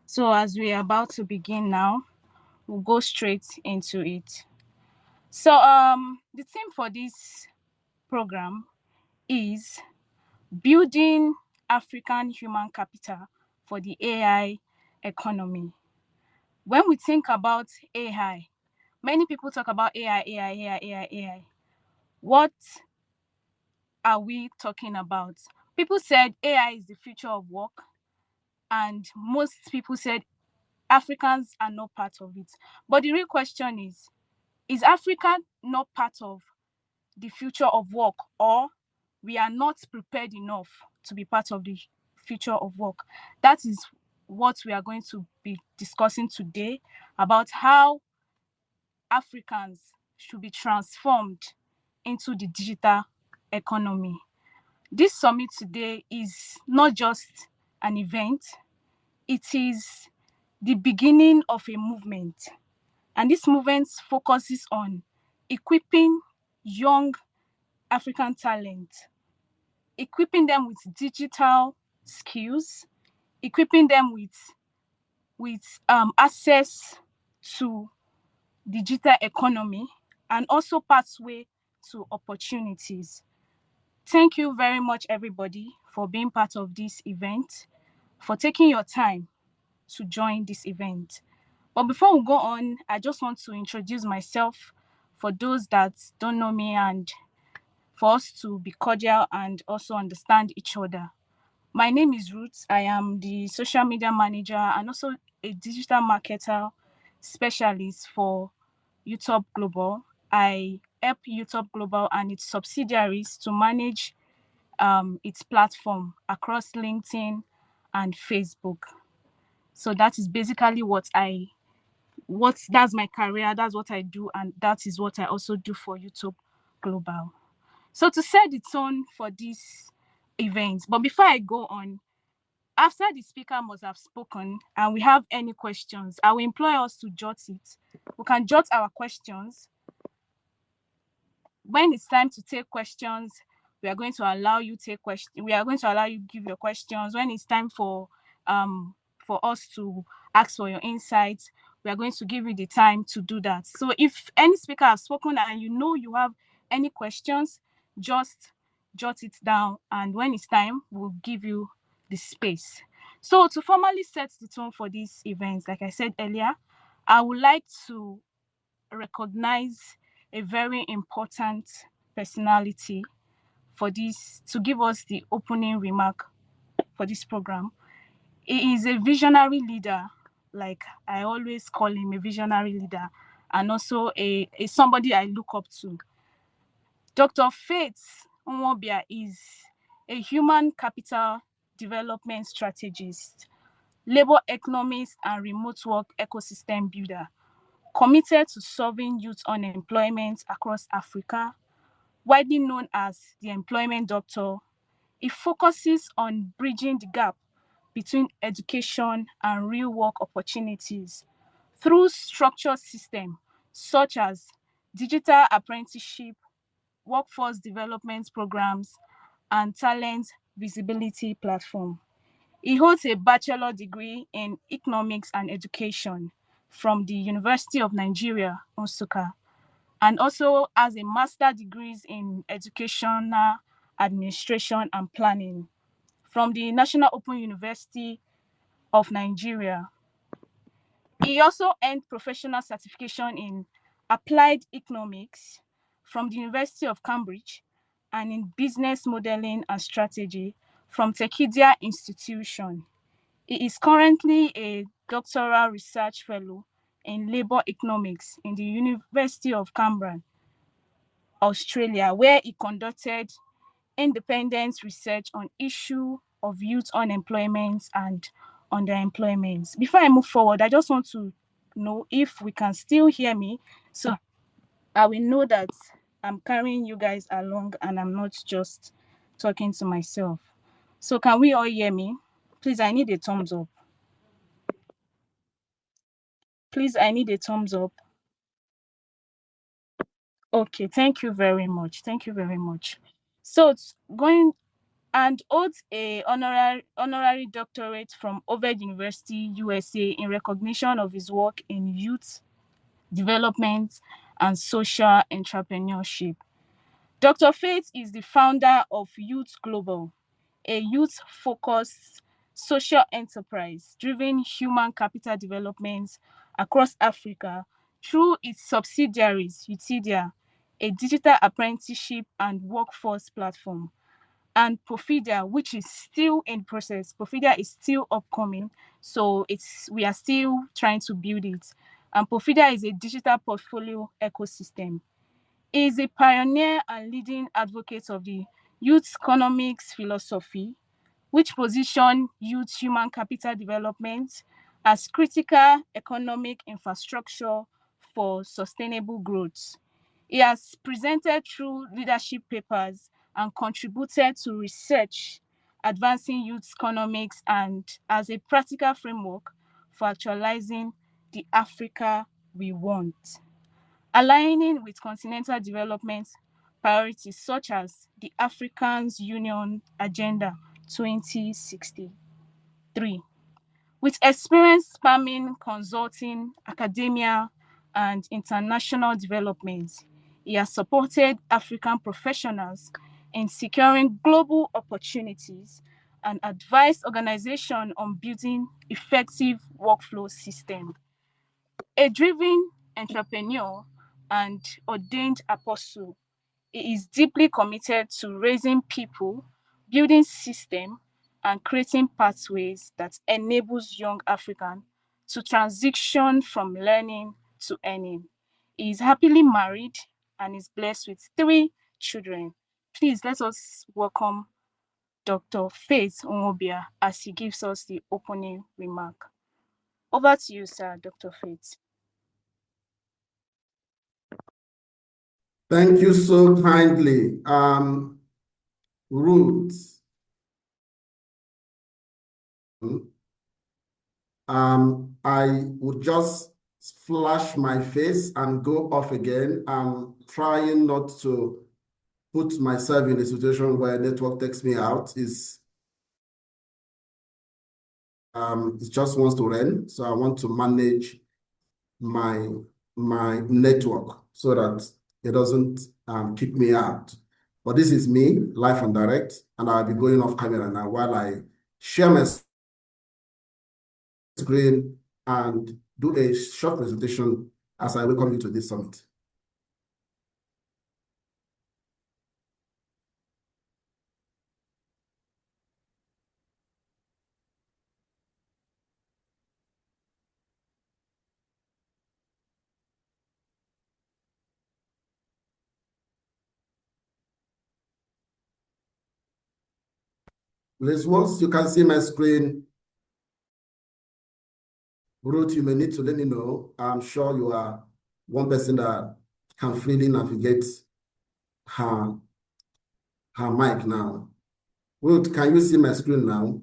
So as we are about to begin now, we'll go straight into it. So the theme for this program is building African human capital for the AI economy. When we think about AI, many people talk about AI, AI, AI, AI, AI. What are we talking about? People said AI is the future of work, and most people said Africans are not part of it. But the real question is Africa not part of the future of work, or we are not prepared enough to be part of the future of work? That is what we are going to be discussing today, about how Africans should be transformed into the digital economy. This summit today is not just an event, it is the beginning of a movement. And this movement focuses on equipping young African talent, equipping them with digital skills, equipping them with access to digital economy, and also pathway to opportunities. Thank you very much, everybody, for being part of this event, for taking your time to join this event. But before we go on, I just want to introduce myself for those that don't know me, and for us to be cordial and also understand each other. My name is Ruth. I am the social media manager and also a digital marketer specialist for YouTube Global. I help YouTube Global and its subsidiaries to manage its platform across LinkedIn and Facebook. So that is basically what that's my career, that's what I do, and that is what I also do for YouTube Global. So to set the tone for this event, but before I go on, after the speaker must have spoken and we have any questions, I will employ us to jot it. We can jot our questions. When it's time to take questions, we are going to allow you take question. We are going to allow you give your questions. When it's time for us to ask for your insights, we are going to give you the time to do that. So if any speaker has spoken and you know you have any questions, just jot it down, and when it's time, we'll give you the space. So to formally set the tone for this event, like I said earlier, I would like to recognize a very important personality for this, to give us the opening remark for this program. He is a visionary leader, like I always call him a visionary leader, and also a somebody I look up to. Dr. Faith Nwobia is a human capital development strategist, labor economist, and remote work ecosystem builder, committed to solving youth unemployment across Africa. Widely known as the employment doctor, it focuses on bridging the gap between education and real work opportunities through structured systems such as digital apprenticeship, workforce development programs, and talent visibility platform. He holds a bachelor degree in economics and education from the University of Nigeria, Nsukka, and also has a master degrees in educational administration and planning from the National Open University of Nigeria. He also earned professional certification in applied economics from the University of Cambridge and in business modeling and strategy from Techidia Institution. He is currently a doctoral research fellow in labor economics in the University of Canberra, Australia, where he conducted independent research on issue of youth unemployment and underemployment. Before I move forward, I just want to know if we can still hear me, so I will know that I'm carrying you guys along and I'm not just talking to myself. So can we all hear me? Please, I need a thumbs up. Please, I need a thumbs up. Okay, thank you very much. Thank you very much. So going and holds a honorary doctorate from Harvard University, USA, in recognition of his work in youth development and social entrepreneurship. Dr. Faith is the founder of Youth Global, a youth-focused social enterprise driven human capital development across Africa through its subsidiaries, Utidia, a digital apprenticeship and workforce platform, and Profidia, which is still in process. Profidia is still upcoming, so we are still trying to build it. And Profidia is a digital portfolio ecosystem. He is a pioneer and leading advocate of the youth economics philosophy, which position youth human capital development as critical economic infrastructure for sustainable growth. He has presented through leadership papers and contributed to research advancing youth economics and as a practical framework for actualizing the Africa we want, aligning with continental development priorities such as the Africans Union Agenda 2063. With experience spanning consulting, academia, and international development, he has supported African professionals in securing global opportunities and advised organizations on building effective workflow systems. A driven entrepreneur and ordained apostle, he is deeply committed to raising people, building systems, and creating pathways that enables young Africans to transition from learning to earning. He is happily married and is blessed with 3 children. Please let us welcome Dr. Faith Nwobia as he gives us the opening remark. Over to you, sir, Dr. Faith. Thank you so kindly, Ruth. I would just flash my face and go off again. I'm trying not to put myself in a situation where network takes me out. It just wants to run, so I want to manage my network so that it doesn't kick me out. But this is me, live and direct, and I'll be going off camera now while I share my screen and do a short presentation as I welcome you to this summit. Please, once you can see my screen, Ruth, you may need to let me know. I'm sure you are one person that can freely navigate her mic now. Ruth, can you see my screen now?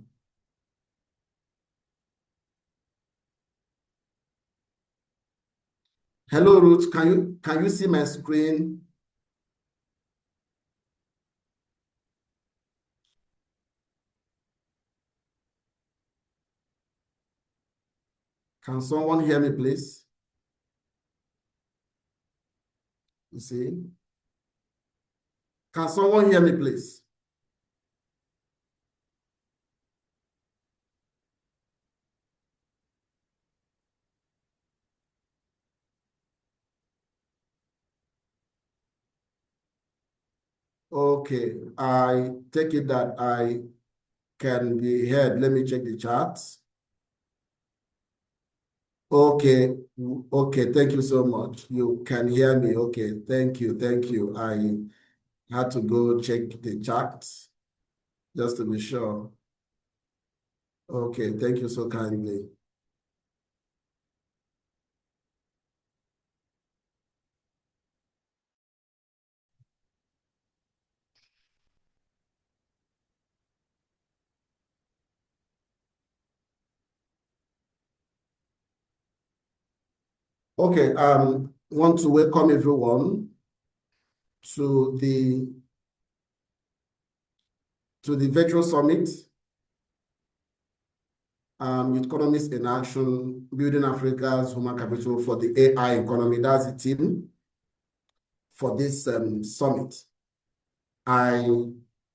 Hello, Ruth. Can you see my screen? Can someone hear me, please? You see? Can someone hear me, please? Okay, I take it that I can be heard. Let me check the chat. Okay, okay, thank you so much. You can hear me. Okay, thank you, thank you. I had to go check the chat just to be sure. Okay, thank you so kindly. Okay, want to welcome everyone to the to the virtual summit, Youth Economists in Action, Building Africa's Human Capital for the AI Economy. That's the team for this summit. I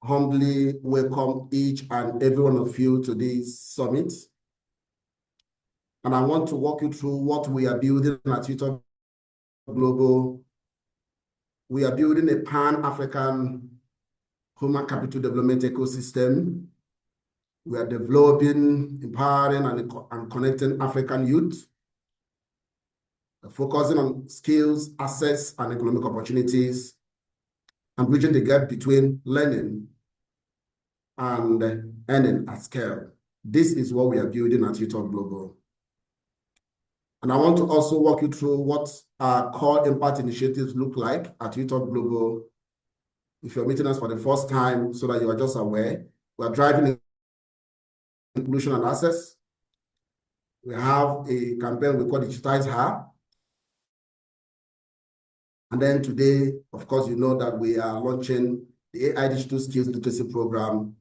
humbly welcome each and every one of you to this summit. And I want to walk you through what we are building at Youth Global. We are building a Pan-African human capital development ecosystem. We are developing, empowering, and connecting African youth, focusing on skills, access, and economic opportunities, and bridging the gap between learning and earning at scale. This is what we are building at Youth Global. And I want to also walk you through what our core impact initiatives look like at Youth Global. If you're meeting us for the first time, so that you are just aware, we are driving inclusion and access. We have a campaign we call Digitize Her. And then today, of course, you know that we are launching the AI Digital Skills Literacy Program.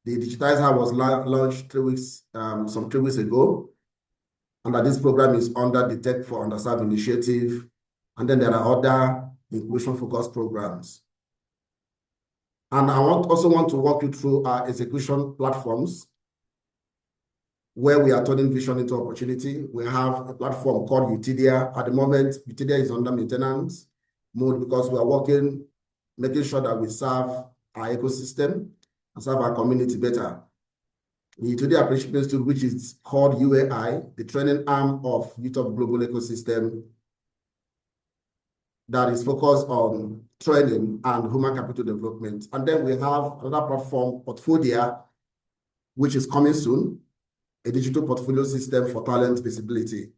The Digitize Her was launched some 3 weeks ago. And that this program is under the Tech for Underserved initiative. And then there are other inclusion-focused programs. And I also want to walk you through our execution platforms where we are turning vision into opportunity. We have a platform called Utidia. At the moment, Utidia is under maintenance mode because we are making sure that we serve our ecosystem and serve our community better. The Utidia Appreciation Tool, which is called UAI, the training arm of Youth Global Ecosystem that is focused on training and human capital development. And then we have another platform, Portfolio, which is coming soon, a digital portfolio system for talent visibility.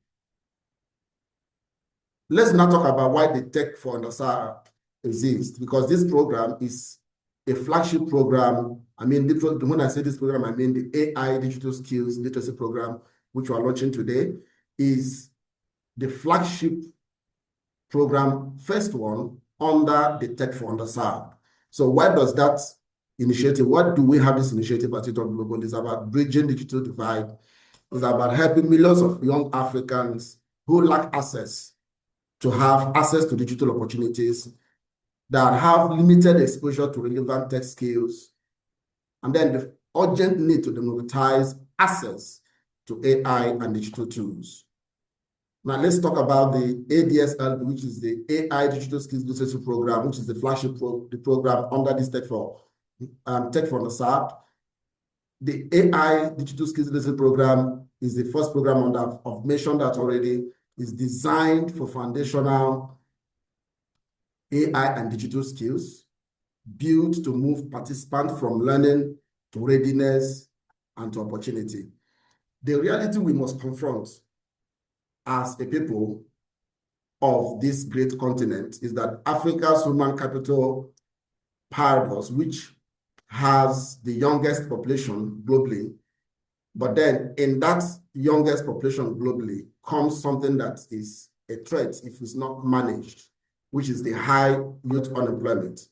Let's now talk about why the Tech for Underserved exists, because this program is a flagship program. I mean, when I say this program, I mean the AI Digital Skills Literacy Program, which we are launching today, is the flagship program, first one, under the Tech for Underserved. So why does that initiative, what do we have this initiative at Youth Global? It's about bridging digital divide. It's about helping millions of young Africans who lack access to have access to digital opportunities, that have limited exposure to relevant tech skills, and then the urgent need to democratize access to AI and digital tools. Now let's talk about the ADSLP, which is the AI Digital Skills Literacy Program, which is the flagship program under this Tech for Underserved. The AI Digital Skills Literacy Program is the first program I've mentioned that already, is designed for foundational AI and digital skills, built to move participants from learning to readiness and to opportunity. The reality we must confront as a people of this great continent is that Africa's human capital paradox, which has the youngest population globally, but then in that youngest population globally comes something that is a threat if it's not managed, which is the high youth unemployment.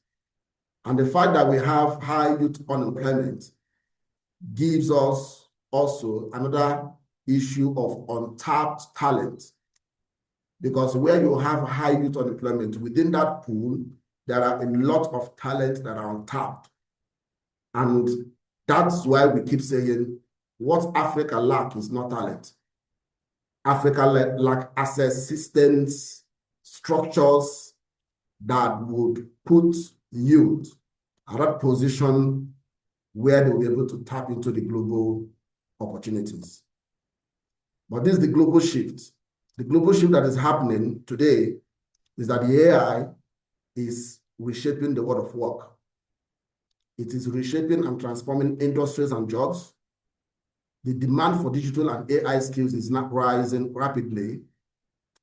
And the fact that we have high youth unemployment gives us also another issue of untapped talent. Because where you have high youth unemployment, within that pool, there are a lot of talent that are untapped. And that's why we keep saying, what Africa lacks is not talent. Africa lacks access systems, structures that would put youth at that position where they will be able to tap into the global opportunities. But this is the global shift. The global shift that is happening today is that the AI is reshaping the world of work. It is reshaping and transforming industries and jobs. The demand for digital and AI skills is not rising rapidly.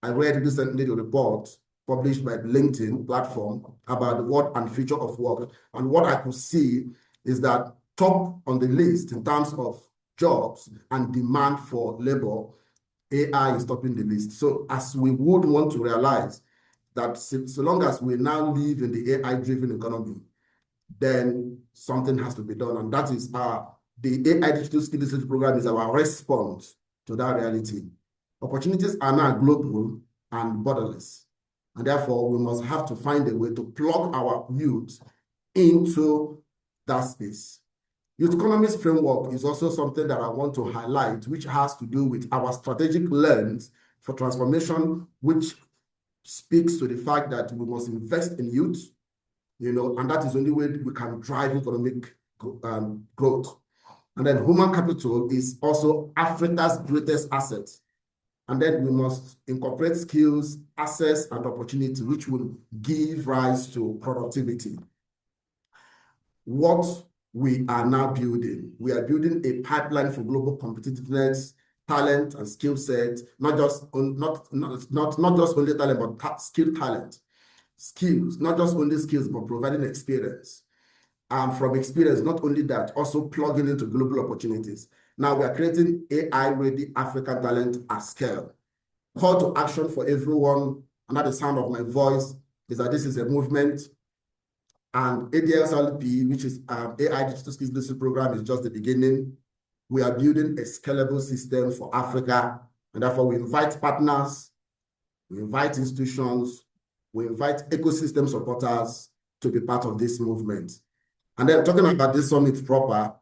I read recently the report published by the LinkedIn platform about the world and future of work. And what I could see is that top on the list in terms of jobs and demand for labor, AI is topping the list. So as we would want to realize that so long as we now live in the AI-driven economy, then something has to be done. And that is the AI Digital Skill Research Program is our response to that reality. Opportunities are now global and borderless. And therefore, we must have to find a way to plug our youth into that space. Youth economics framework is also something that I want to highlight, which has to do with our strategic lens for transformation, which speaks to the fact that we must invest in youth, and that is the only way we can drive economic growth. And then human capital is also Africa's greatest asset. And then we must incorporate skills, access, and opportunity, which will give rise to productivity. What we are now building, we are building a pipeline for global competitiveness, talent, and skill set, not just only talent, but skilled talent. Skills, not just only skills, but providing experience. From experience, not only that, also plugging into global opportunities. Now we are creating AI-ready African talent at scale. Call to action for everyone, and at the sound of my voice, is that this is a movement, and ADSLP, which is AI Digital Skills Leadership Program, is just the beginning. We are building a scalable system for Africa, and therefore we invite partners, we invite institutions, we invite ecosystem supporters to be part of this movement. And then talking about this summit proper,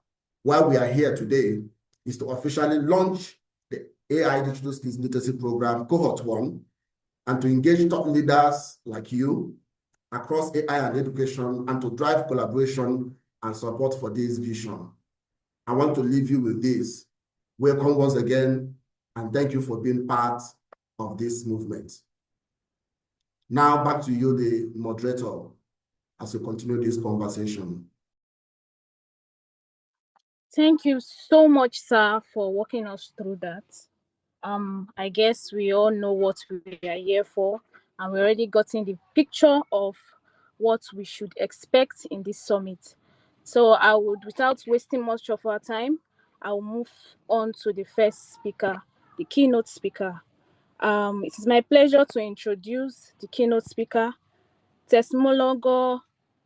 why we are here today is to officially launch the AI Digital Skills Literacy Program, Cohort 1, and to engage top leaders like you across AI and education, and to drive collaboration and support for this vision. I want to leave you with this. Welcome once again, and thank you for being part of this movement. Now back to you, the moderator, as we continue this conversation. Thank you so much, sir, for walking us through that. I guess we all know what we are here for, and we already gotten the picture of what we should expect in this summit. So I would, without wasting much of our time, I'll move on to the first speaker, the keynote speaker. It is my pleasure to introduce the keynote speaker, Tesmologo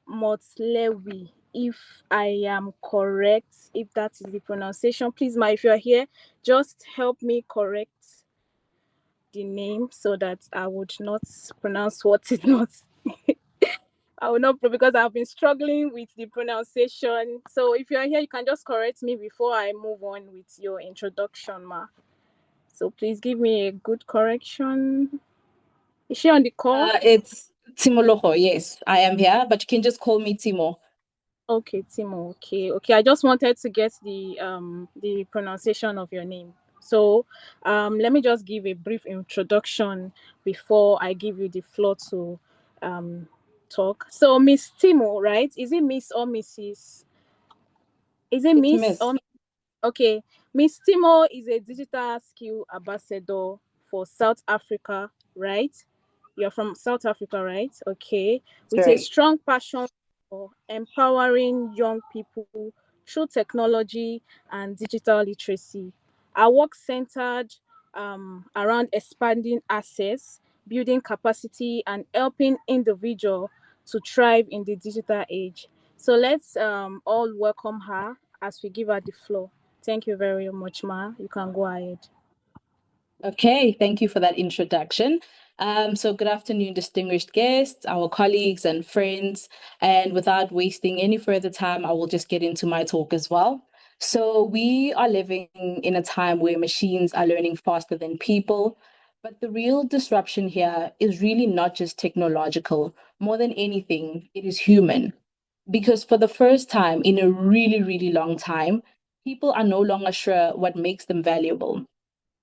Motlewi. If I am correct, if that is the pronunciation, please, Ma, if you're here, just help me correct the name so that I would not pronounce what is not. I will not, because I've been struggling with the pronunciation. So if you're here, you can just correct me before I move on with your introduction, Ma. So please give me a good correction. Is she on the call? It's Timoloho. Yes, I am here, but you can just call me Timo. Okay, Timo. Okay. I just wanted to get the pronunciation of your name. So, let me just give a brief introduction before I give you the floor to talk. So, Miss Timo, right? Is it Miss or Mrs.? Is it It's Miss Miss. or Okay, Miss Timo is a digital skill ambassador for South Africa, right? You're from South Africa, right? Okay, with a Sorry. strong passion for empowering young people through technology and digital literacy. Our work centered around expanding access, building capacity, and helping individuals to thrive in the digital age. So let's all welcome her as we give her the floor. Thank you very much, Ma. You can go ahead. Okay, thank you for that introduction. So good afternoon, distinguished guests, our colleagues and friends. And without wasting any further time, I will just get into my talk as well. So we are living in a time where machines are learning faster than people, but the real disruption here is really not just technological. More than anything, it is human. Because for the first time in a really, really long time, people are no longer sure what makes them valuable.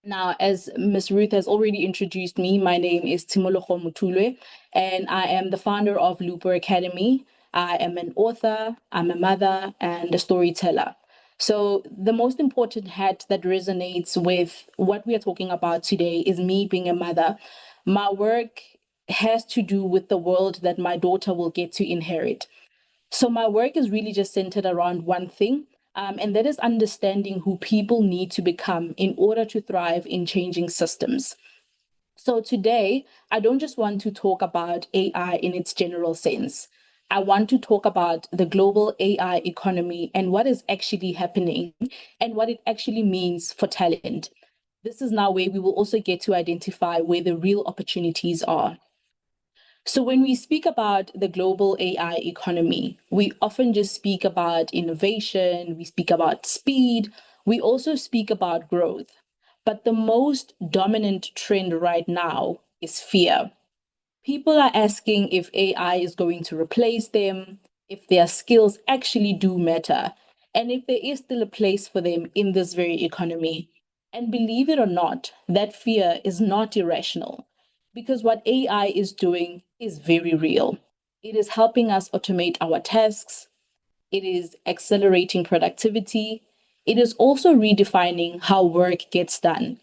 Now, as Ms. Ruth has already introduced me, my name is Timologo Mutulwe, and I am the founder of Looper Academy. I am an author, I'm a mother, and a storyteller. So, the most important hat that resonates with what we are talking about today is me being a mother. My work has to do with the world that my daughter will get to inherit. So my work is really just centered around one thing, and that is understanding who people need to become in order to thrive in changing systems. So today, I don't just want to talk about AI in its general sense. I want to talk about the global AI economy and what is actually happening and what it actually means for talent. This is now where we will also get to identify where the real opportunities are. So, when we speak about the global AI economy, we often just speak about innovation, we speak about speed, we also speak about growth. But the most dominant trend right now is fear. People are asking if AI is going to replace them, if their skills actually do matter, and if there is still a place for them in this very economy. And believe it or not, that fear is not irrational because what AI is doing is very real. It is helping us automate our tasks, it is accelerating productivity, it is also redefining how work gets done.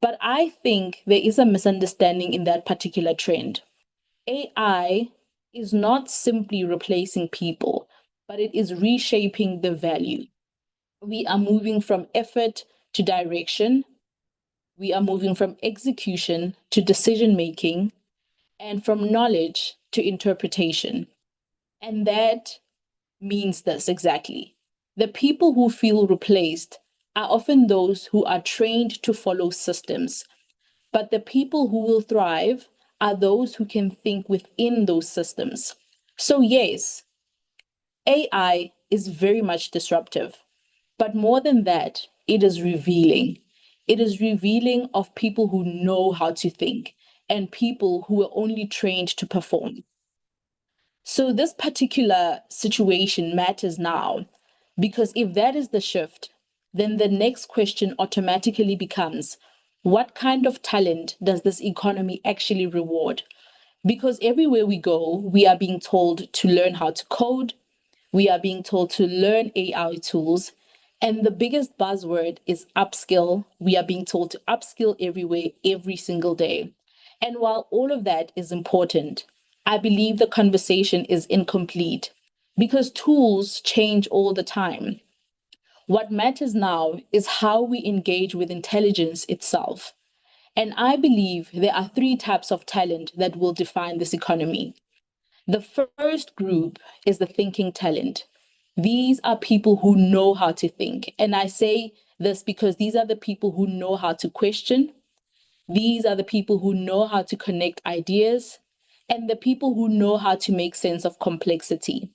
But I think there is a misunderstanding in that particular trend. AI is not simply replacing people, but it is reshaping the value. We are moving from effort to direction. We are moving from execution to decision making and from knowledge to interpretation. And that means this exactly. The people who feel replaced are often those who are trained to follow systems, but the people who will thrive are those who can think within those systems. So, yes, AI is very much disruptive, but more than that, it is revealing. It is revealing of people who know how to think and people who are only trained to perform. So, this particular situation matters now because if that is the shift, then the next question automatically becomes what kind of talent does this economy actually reward? Because everywhere we go, we are being told to learn how to code, we are being told to learn AI tools. And the biggest buzzword is upskill. We are being told to upskill everywhere, every single day. And while all of that is important, I believe the conversation is incomplete because tools change all the time. What matters now is how we engage with intelligence itself. And I believe there are three types of talent that will define this economy. The first group is the thinking talent. These are people who know how to think. And I say this because these are the people who know how to question. These are the people who know how to connect ideas and the people who know how to make sense of complexity.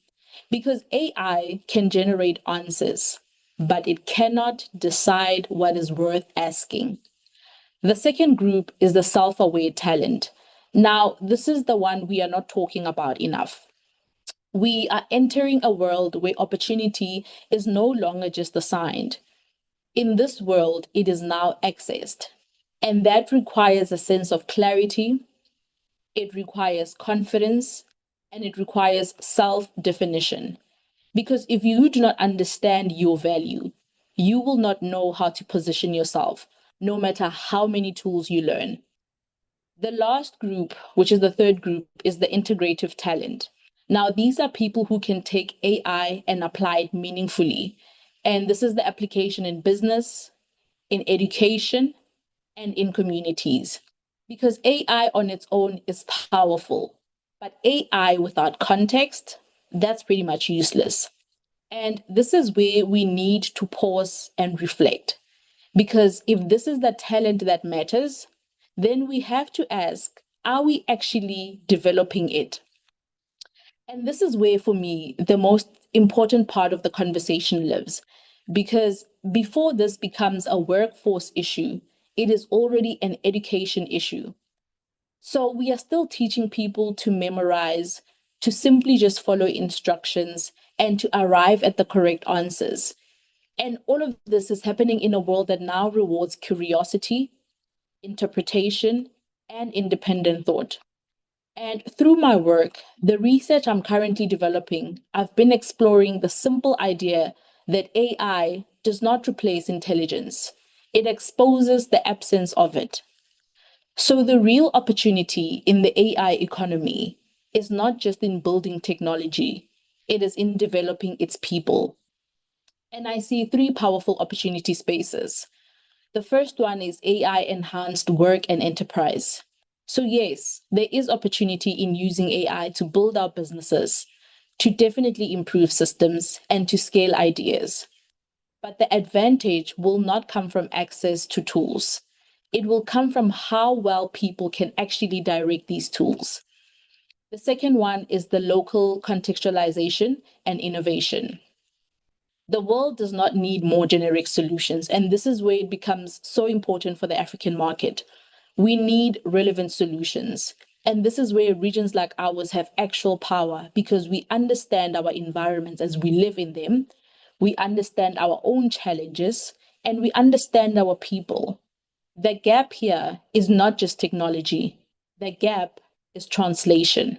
Because AI can generate answers, but it cannot decide what is worth asking. The second group is the self aware talent. Now, this is the one we are not talking about enough. We are entering a world where opportunity is no longer just assigned. In this world, it is now accessed. And that requires a sense of clarity, it requires confidence, and it requires self definition. Because if you do not understand your value, you will not know how to position yourself, no matter how many tools you learn. The last group, which is the third group, is the integrative talent. Now, these are people who can take AI and apply it meaningfully. And this is the application in business, in education, and in communities. Because AI on its own is powerful, but AI without context, that's pretty much useless. And this is where we need to pause and reflect. Because if this is the talent that matters, then we have to ask, are we actually developing it? And this is where, for me, the most important part of the conversation lives. Because before this becomes a workforce issue, it is already an education issue. So we are still teaching people to memorize, to simply just follow instructions, and to arrive at the correct answers. And all of this is happening in a world that now rewards curiosity, interpretation, and independent thought. And through my work, the research I'm currently developing, I've been exploring the simple idea that AI does not replace intelligence, it exposes the absence of it. So, the real opportunity in the AI economy is not just in building technology, it is in developing its people. And I see three powerful opportunity spaces. The first one is AI enhanced work and enterprise. So, yes, there is opportunity in using AI to build our businesses, to definitely improve systems, and to scale ideas. But the advantage will not come from access to tools. It will come from how well people can actually direct these tools. The second one is the local contextualization and innovation. The world does not need more generic solutions, and this is where it becomes so important for the African market. We need relevant solutions. And this is where regions like ours have actual power because we understand our environments as we live in them, we understand our own challenges, and we understand our people. The gap here is not just technology, the gap is translation.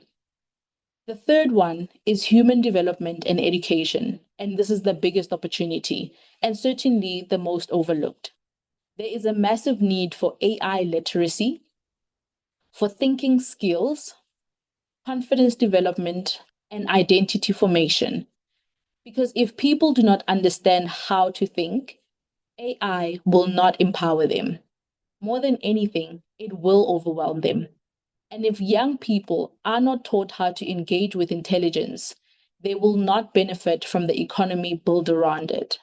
The third one is human development and education. And this is the biggest opportunity and certainly the most overlooked. There is a massive need for AI literacy, for thinking skills, confidence development, and identity formation. Because if people do not understand how to think, AI will not empower them. More than anything, it will overwhelm them. And if young people are not taught how to engage with intelligence, they will not benefit from the economy built around it.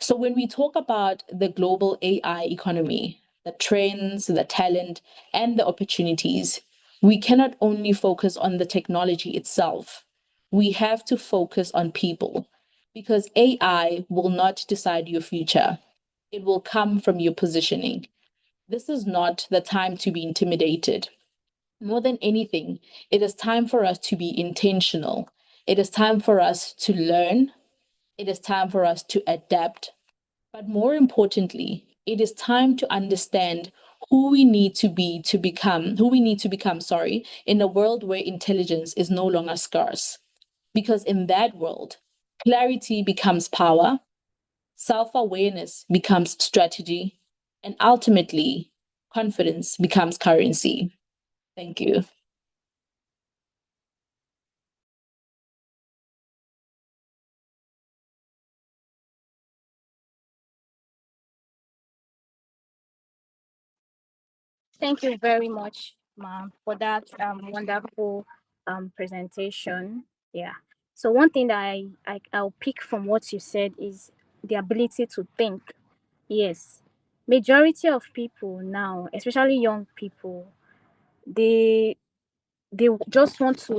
So, when we talk about the global AI economy, the trends, the talent, and the opportunities, we cannot only focus on the technology itself. We have to focus on people because AI will not decide your future. It will come from your positioning. This is not the time to be intimidated. More than anything, it is time for us to be intentional. It is time for us to learn. It is time for us to adapt. But more importantly, it is time to understand who we need to become, sorry, in a world where intelligence is no longer scarce. Because in that world, clarity becomes power, self-awareness becomes strategy, and ultimately, confidence becomes currency. Thank you. Thank you very much, ma'am, for that wonderful presentation. Yeah. So one thing that I'll pick from what you said is the ability to think. Yes. Majority of people now, especially young people, they they just want to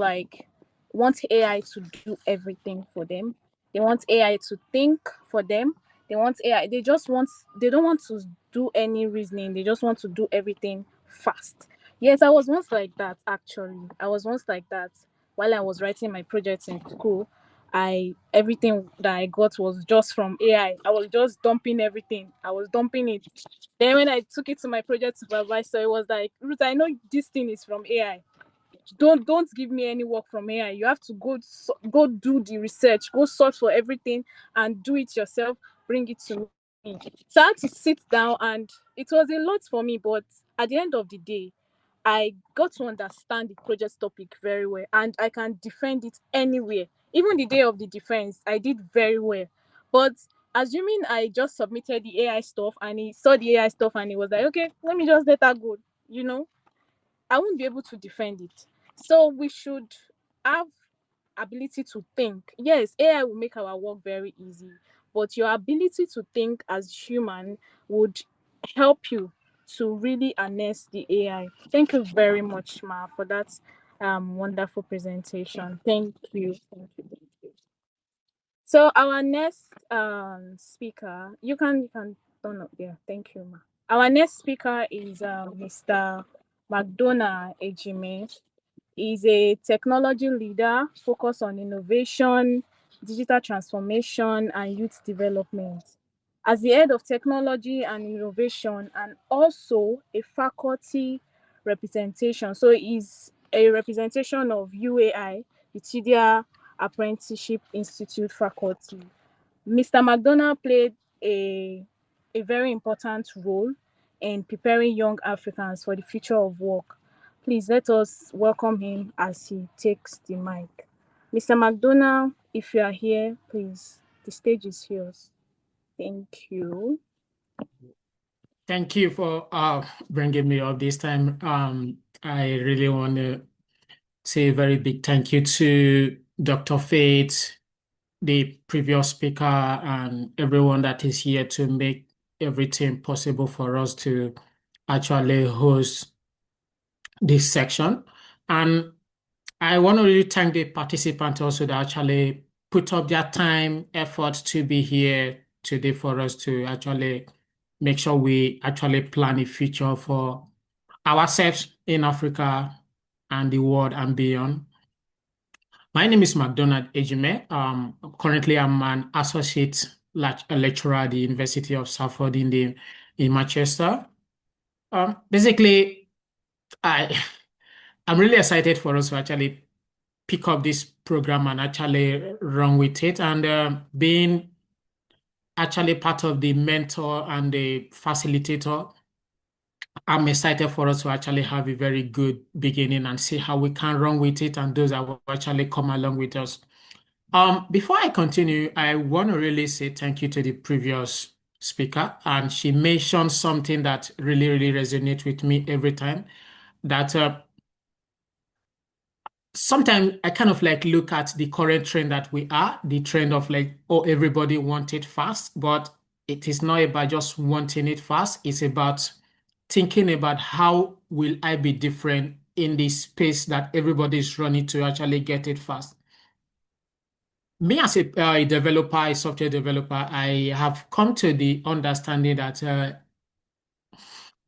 want AI to do everything for them. They want AI to think for them. They want AI. They don't want to do any reasoning. They just want to do everything fast. Yes, I was once like that actually. I was once like that while I was writing my projects in school. I everything that I got was just from AI. I was just dumping everything. I was dumping it. Then when I took it to my project supervisor, it was like, Ruth, I know this thing is from AI. Don't give me any work from AI. You have to go do the research, go search for everything and do it yourself. Bring it to me. So I had to sit down, and it was a lot for me. But at the end of the day, I got to understand the project topic very well, and I can defend it anywhere. Even the day of the defense, I did very well. But assuming I just submitted the AI stuff and he saw the AI stuff and he was like, okay, let me just let that go, you know, I won't be able to defend it. So we should have ability to think. Yes, AI will make our work very easy, but your ability to think as human would help you to really harness the AI. Thank you very much, Ma, for that wonderful presentation. Thank you. Thank you. Thank you. So our next speaker, you can turn up there. Thank you, Ma. Our next speaker is Mr. McDonough Ejime. He's a technology leader focused on innovation, digital transformation, and youth development. As the head of technology and innovation, and also a faculty representation, so he's a representation of UAI, Utidia Apprenticeship Institute faculty. Mr. McDonough played a, a very important role in preparing young Africans for the future of work. Please let us welcome him as he takes the mic. Mr. McDonough, if you are here, please, the stage is yours. Thank you. Thank you for bringing me up this time. I really want to say a very big thank you to Dr. Faith, the previous speaker, and everyone that is here to make everything possible for us to actually host this section. And I want to really thank the participants also that actually put up their time, effort to be here today for us to actually make sure we actually plan a future for ourselves in Africa and the world and beyond. My name is McDonald Ejime. Currently, I'm an associate lecturer at the University of Salford in Manchester. Basically, I I'm really excited for us to actually pick up this program and actually run with it. And being actually part of the mentor and the facilitator, I'm excited for us to actually have a very good beginning and see how we can run with it and those that will actually come along with us. Before I continue, I want to really say thank you to the previous speaker. And she mentioned something that really, really resonates with me every time. That sometimes I kind of like look at the current trend that we are, the trend of like, oh, everybody want it fast, but it is not about just wanting it fast. It's about thinking about how will I be different in the space that everybody is running to actually get it fast. Me as a developer, a software developer, I have come to the understanding that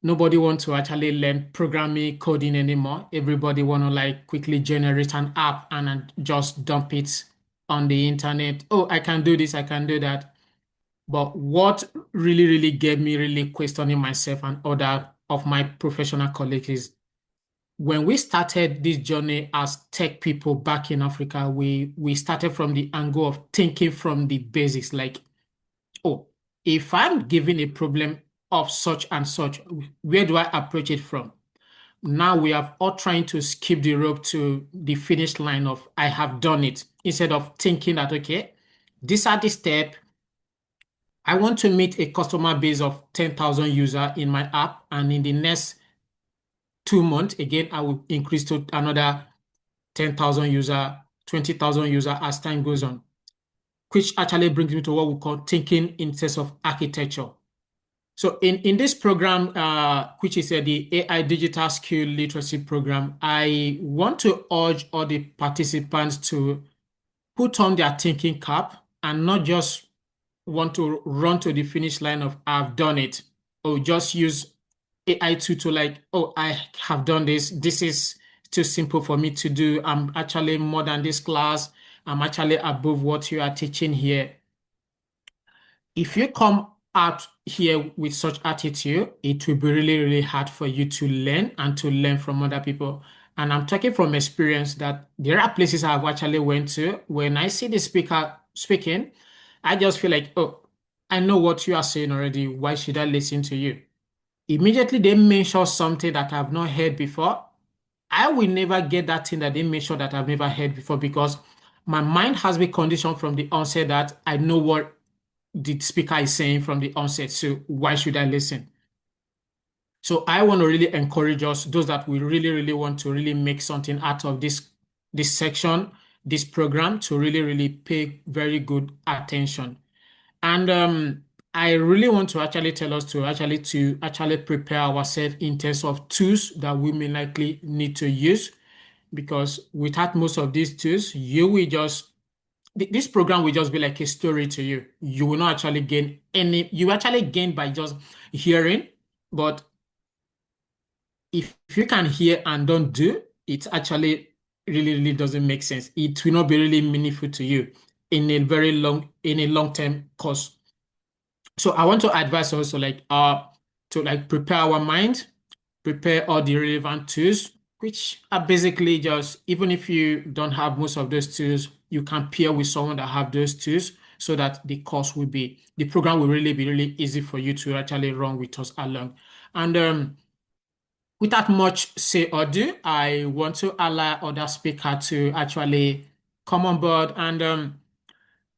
nobody wants to actually learn programming coding anymore. Everybody want to like quickly generate an app and just dump it on the internet. Oh, I can do this, I can do that. But what really, really gave me really questioning myself and other of my professional colleagues is when we started this journey as tech people back in Africa, we started from the angle of thinking from the basics, like, oh, if I'm given a problem of such and such, where do I approach it from? Now we are all trying to skip the rope to the finish line of I have done it, instead of thinking that, okay, these are the steps. I want to meet a customer base of 10,000 users in my app, and in the next 2 months, again, I will increase to another 10,000 user, 20,000 user as time goes on, which actually brings me to what we call thinking in terms of architecture. So in this program, which is the AI Digital Skill Literacy Program, I want to urge all the participants to put on their thinking cap and not just want to run to the finish line of I've done it, or just use AI to like, oh, I have done this. This is too simple for me to do. I'm actually more than this class. I'm actually above what you are teaching here. If you come out here with such attitude, it will be really, really hard for you to learn and to learn from other people. And I'm talking from experience that there are places I've actually went to. When I see the speaker speaking, I just feel like, oh, I know what you are saying already. Why should I listen to you? Immediately they mention something that I've not heard before. I will never get that thing that they mention that I've never heard before, because my mind has been conditioned from the onset that I know what the speaker is saying from the onset. So why should I listen? So I want to really encourage us, those that we really, really want to really make something out of this section, this program, to really, really pay very good attention. And I really want to actually tell us to actually prepare ourselves in terms of tools that we may likely need to use, because without most of these tools, you will just this program will just be like a story to you. You will not actually gain any, you actually gain by just hearing, but if you can hear and don't do, it actually really, really doesn't make sense. It will not be really meaningful to you in a long-term course. So I want to advise also like to like prepare our mind, prepare all the relevant tools, which are basically just, even if you don't have most of those tools, you can pair with someone that have those tools, so that the program will really be really easy for you to actually run with us along. And without much say or do, I want to allow other speaker to actually come on board. And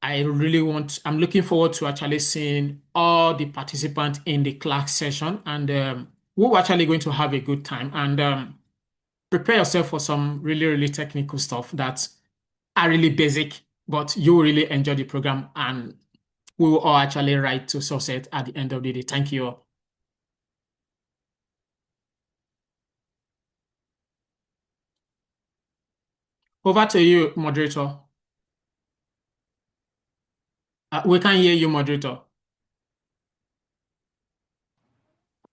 I'm looking forward to actually seeing all the participants in the class session, and we're actually going to have a good time. And prepare yourself for some really, really technical stuff that are really basic, but you will really enjoy the program and we will all actually ride to success at the end of the day. Thank you all. Over to you, moderator. We can hear you, moderator.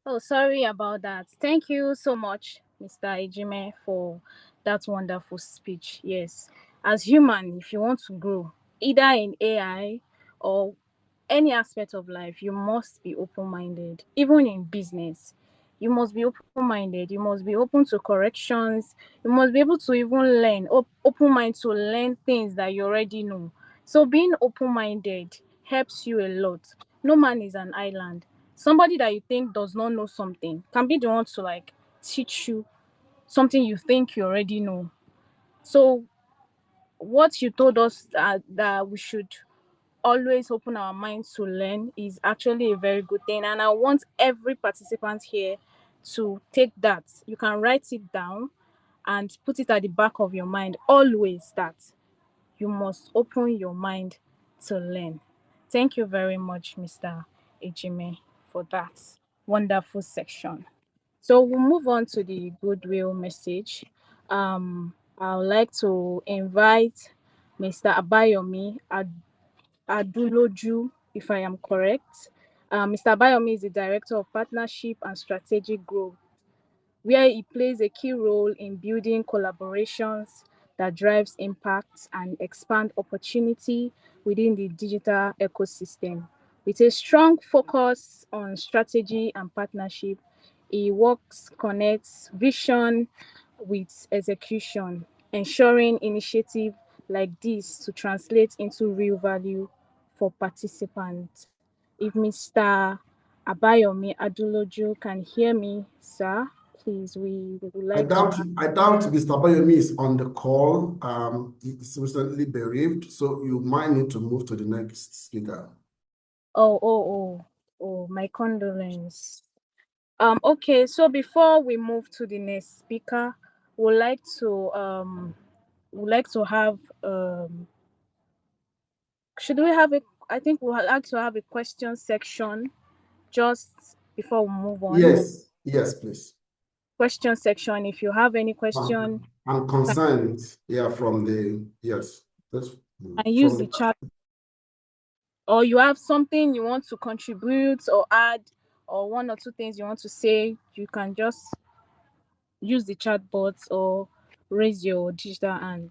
Oh, sorry about that. Thank you so much, Mr. Ejime, for that wonderful speech. Yes, as human, if you want to grow, either in AI or any aspect of life, you must be open-minded. Even in business, you must be open-minded. You must be open to corrections. You must be able to even learn, open mind to learn things that you already know. So being open-minded helps you a lot. No man is an island. Somebody that you think does not know something can be the one to like teach you something you think you already know. So what you told us that we should always open our minds to learn is actually a very good thing, and I want every participant here to take that. You can write it down and put it at the back of your mind always, that you must open your mind to learn. Thank you very much, Mr. Ejime, for that wonderful section. So we'll move on to the goodwill message. I would like to invite Mr. Abayomi Aduloju, if I am correct. Mr. Abayomi is the Director of Partnership and Strategic Growth, where he plays a key role in building collaborations that drives impact and expand opportunity within the digital ecosystem. With a strong focus on strategy and partnership, he works connects vision with execution, ensuring initiative like this to translate into real value for participants. If Mr. Abayomi Aduloju can hear me, sir, please, we would I like to doubt I doubt Mr. Bayomi is on the call. He's recently bereaved, so you might need to move to the next speaker. my condolence. Okay, so before we move to the next speaker, we'd like to have should we have a I think we'll like to have a question section just before we move on. Yes, please. Question section. If you have any question, And can concerns, yeah, from the yes, that's use from the the chat, or you have something you want to contribute or add, or one or two things you want to say, you can just use the chat box or raise your digital hand.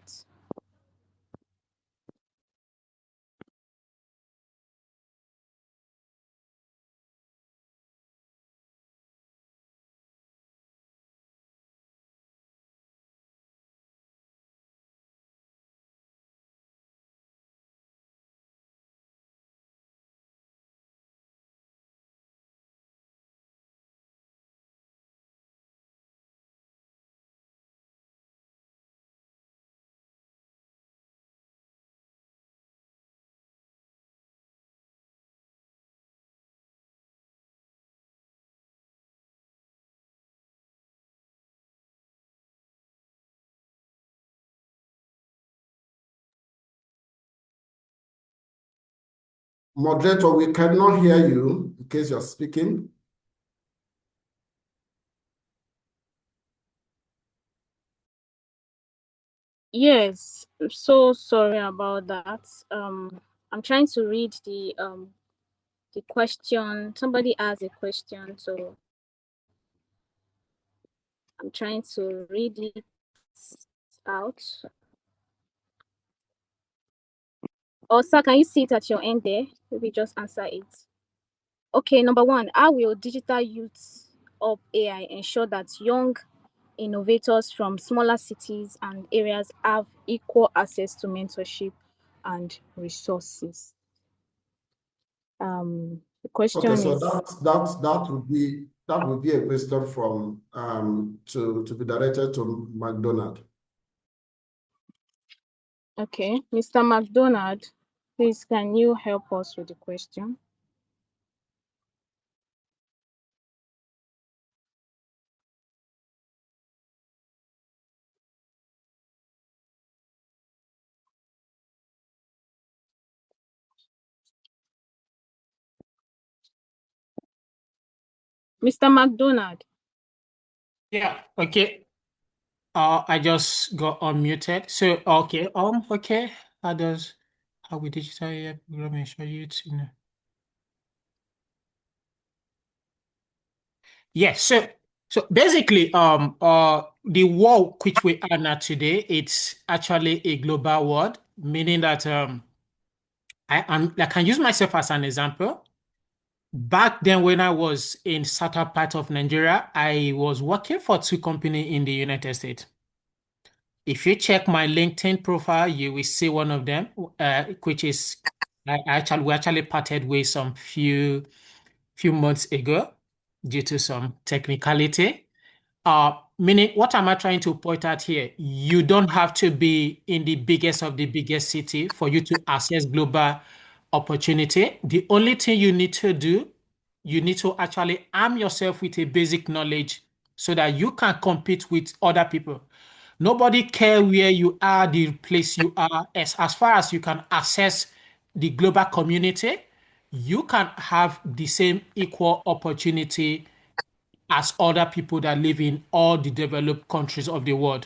moderator. We cannot hear you in case you're speaking. Yes, I'm so sorry about that. I'm trying to read the question. Somebody asked a question, so I'm trying to read it out. Or sir, can you see it at your end there? Maybe just answer it. Okay, number one, how will digital youths of AI ensure that young innovators from smaller cities and areas have equal access to mentorship and resources? The Okay, question so is, that would be a question from to be directed to McDonald. okay, Mr. McDonald, please can you help us with the question? Mr. McDonald. Yeah, okay. I just got unmuted. So, okay. How does how we digital AI programming show you to. Yes, so basically, the world which we are now today, it's actually a global world, meaning that I can use myself as an example. Back then, when I was in southern part of Nigeria, I was working for two companies in the United States. If you check my LinkedIn profile, you will see one of them, which is we actually parted ways some few months ago due to some technicality. Meaning, what am I trying to point out here? You don't have to be in the biggest of the biggest city for you to access global opportunity. The only thing you need to do, you need to actually arm yourself with a basic knowledge so that you can compete with other people. Nobody care where you are, the place you are, as far as you can access the global community, you can have the same equal opportunity as other people that live in all the developed countries of the world.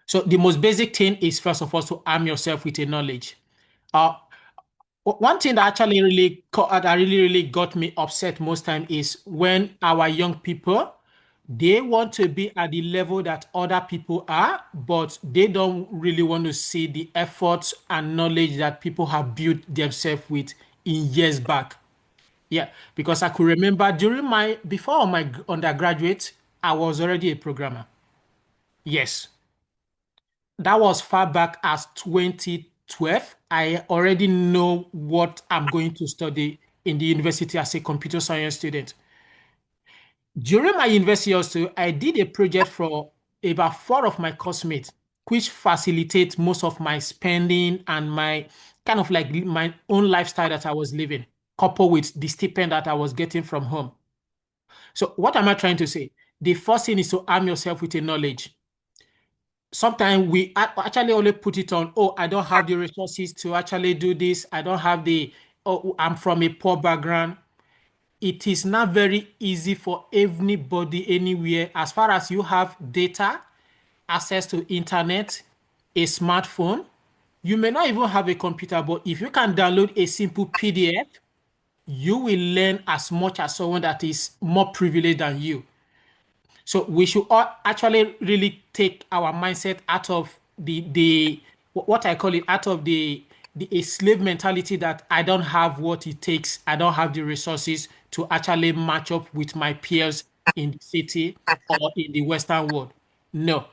So the most basic thing is first of all to arm yourself with a knowledge. Uh, One thing that actually really got me upset most time is when our young people they want to be at the level that other people are, but they don't really want to see the efforts and knowledge that people have built themselves with in years back. Yeah, because I could remember during before my undergraduate, I was already a programmer. Yes, that was far back as 2012. I already know what I'm going to study in the university as a computer science student. During my university also, I did a project for about four of my classmates, which facilitates most of my spending and my kind of like my own lifestyle that I was living, coupled with the stipend that I was getting from home. So what am I trying to say? The first thing is to arm yourself with a knowledge. Sometimes we actually only put it on, oh, I don't have the resources to actually do this. I don't have oh, I'm from a poor background. It is not very easy for anybody anywhere as far as you have data, access to internet, a smartphone. You may not even have a computer, but if you can download a simple PDF, you will learn as much as someone that is more privileged than you. So we should all actually really take our mindset out of the what I call it, out of the a slave mentality that I don't have what it takes, I don't have the resources to actually match up with my peers in the city or in the Western world. No,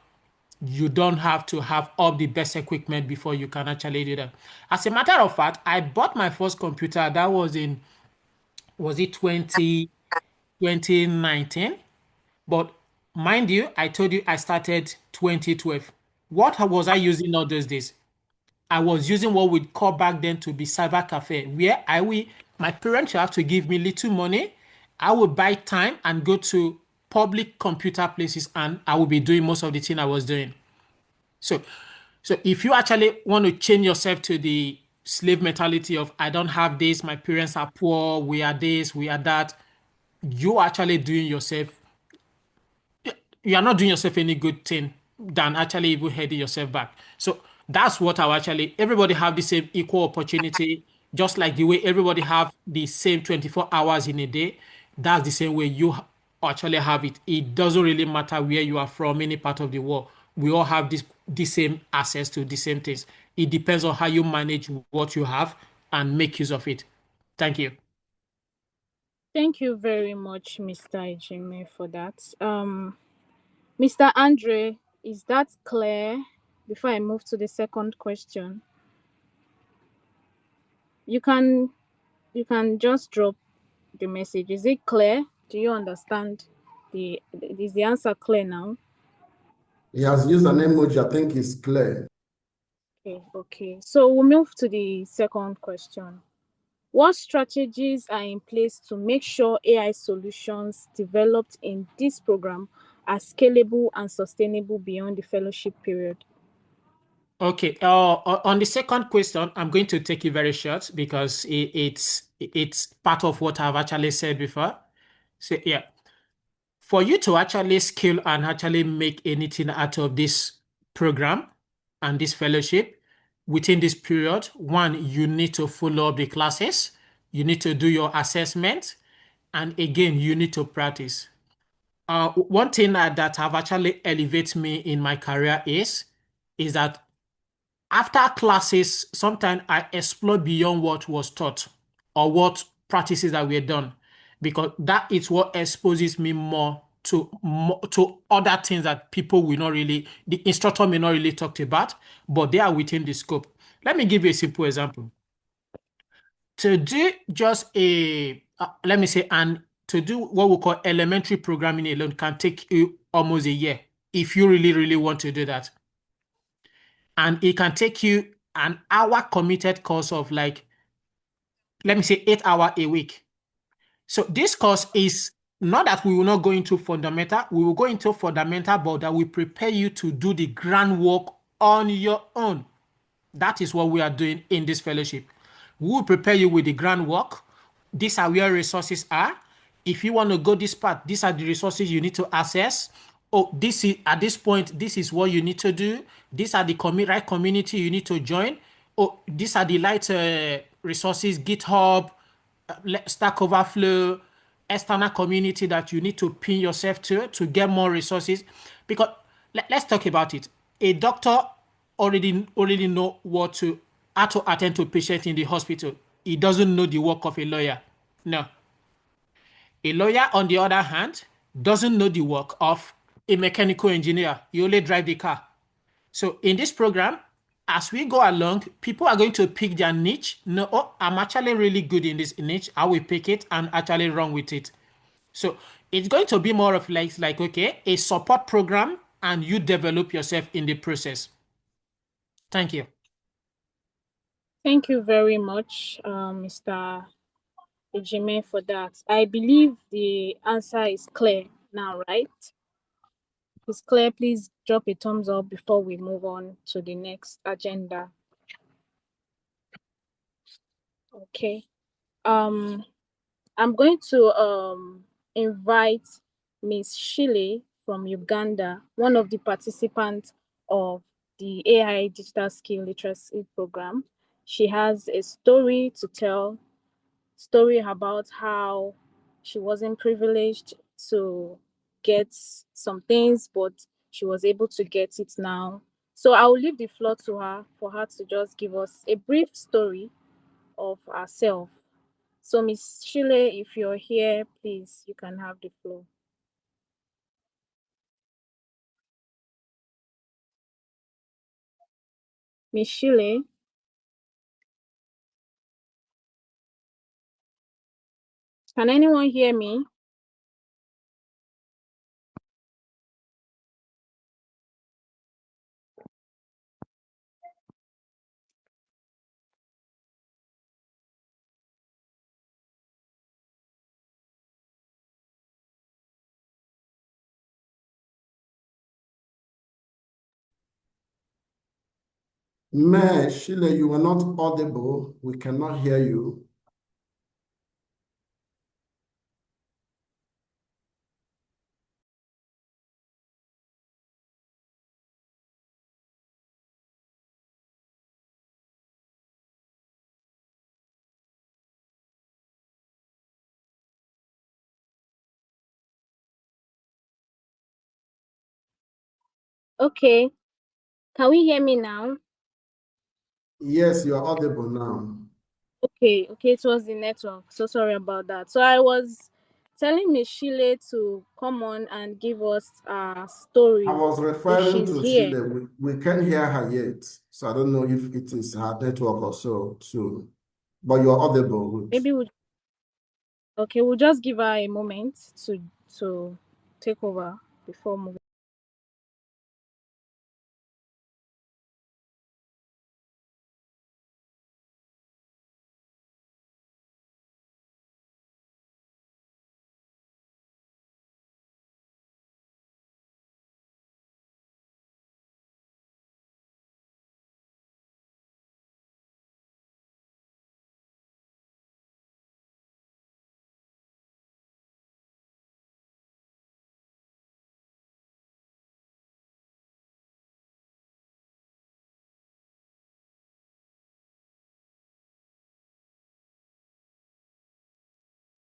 you don't have to have all the best equipment before you can actually do that. As a matter of fact, I bought my first computer that was in was it 2019? But mind you, I told you I started 2012. What was I using all those days? I was using what we'd call back then to be cyber cafe, where my parents have to give me little money. I would buy time and go to public computer places, and I would be doing most of the thing I was doing. So, so if you actually want to change yourself to the slave mentality of I don't have this, my parents are poor, we are this, we are that, you actually doing yourself you are not doing yourself any good thing than actually even heading yourself back. So that's what I actually everybody have the same equal opportunity, just like the way everybody have the same 24 hours in a day. That's the same way you actually have it. It doesn't really matter where you are from, any part of the world. We all have this same access to the same things. It depends on how you manage what you have and make use of it. Thank you. Thank you very much, Mr. Ejime, for that. Mr. Andre, is that clear? Before I move to the second question, you can just drop the message. Is it clear? Do you understand? Is the answer clear now? He has used an emoji, I think it's clear. Okay. So we'll move to the second question. What strategies are in place to make sure AI solutions developed in this program are scalable and sustainable beyond the fellowship period? Okay. On the second question, I'm going to take it very short because it's part of what I've actually said before. So yeah, for you to actually scale and actually make anything out of this program and this fellowship within this period, one, you need to follow up the classes, you need to do your assessment, and again, you need to practice. One thing that have actually elevated me in my career is that after classes, sometimes I explore beyond what was taught or what practices that were done, because that is what exposes me more to other things that people will not really, the instructor may not really talk about, but they are within the scope. Let me give you a simple example. To do just let me say, and to do what we call elementary programming alone can take you almost a year if you really, really want to do that. And it can take you an hour committed course of like, let me say 8 hours a week. So this course is not that we will not go into fundamental, we will go into fundamental, but that will prepare you to do the groundwork on your own. That is what we are doing in this fellowship. We will prepare you with the groundwork. These are where resources are. If you want to go this path, these are the resources you need to access. Oh, this is at this point, this is what you need to do. These are the right community you need to join. Oh, these are the light resources, GitHub, Stack Overflow, external community that you need to pin yourself to get more resources. Because let's talk about it. A doctor already know how to attend to patient in the hospital. He doesn't know the work of a lawyer. No. A lawyer, on the other hand, doesn't know the work of a mechanical engineer. You only drive the car. So in this program, as we go along, people are going to pick their niche. No, oh, I'm actually really good in this niche. I will pick it and actually run with it. So it's going to be more of like okay, a support program, and you develop yourself in the process. Thank you. Thank you very much, Mr. Ejime, for that. I believe the answer is clear now, right? If it's clear, please drop a thumbs up before we move on to the next agenda. Okay. Um, I'm going to invite Miss Shile from Uganda, one of the participants of the AI Digital Skill Literacy Program. She has a story to tell, story about how she wasn't privileged to get some things, but she was able to get it now. So I will leave the floor to her for her to just give us a brief story of herself. So, Miss Shile, if you're here, please, you can have the floor. Miss Shile, can anyone hear me? May, Sheila, you are not audible. We cannot hear you. Okay, can we hear me now? Yes, you are audible now. Okay, it was the network. So sorry about that. So I was telling Miss Shile to come on and give us a I story was if referring she's to here. Sheila. We can't hear her yet. So I don't know if it is her network or so too. But you are audible. Maybe we'll just give her a moment to take over before moving.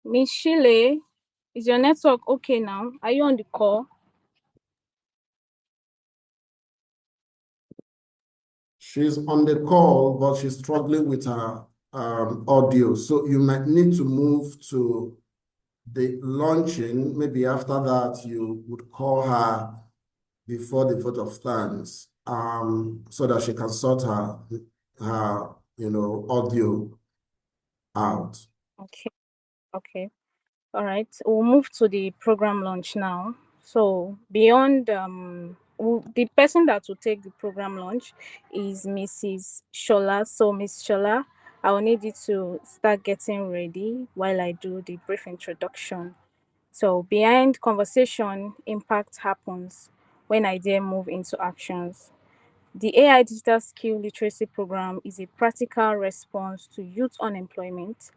Miss Shile, is your network okay now? Are you on the call? She's on the call, but she's struggling with her audio. So you might need to move to the launching. Maybe after that, you would call her before the vote of thanks, so that she can sort her audio out. Okay, okay. All right. We'll move to the program launch now. So beyond the person that will take the program launch is Mrs. Shola. So Miss Shola, I will need you to start getting ready while I do the brief introduction. So behind conversation, impact happens when ideas move into actions. The AI Digital Skill Literacy Program is a practical response to youth unemployment,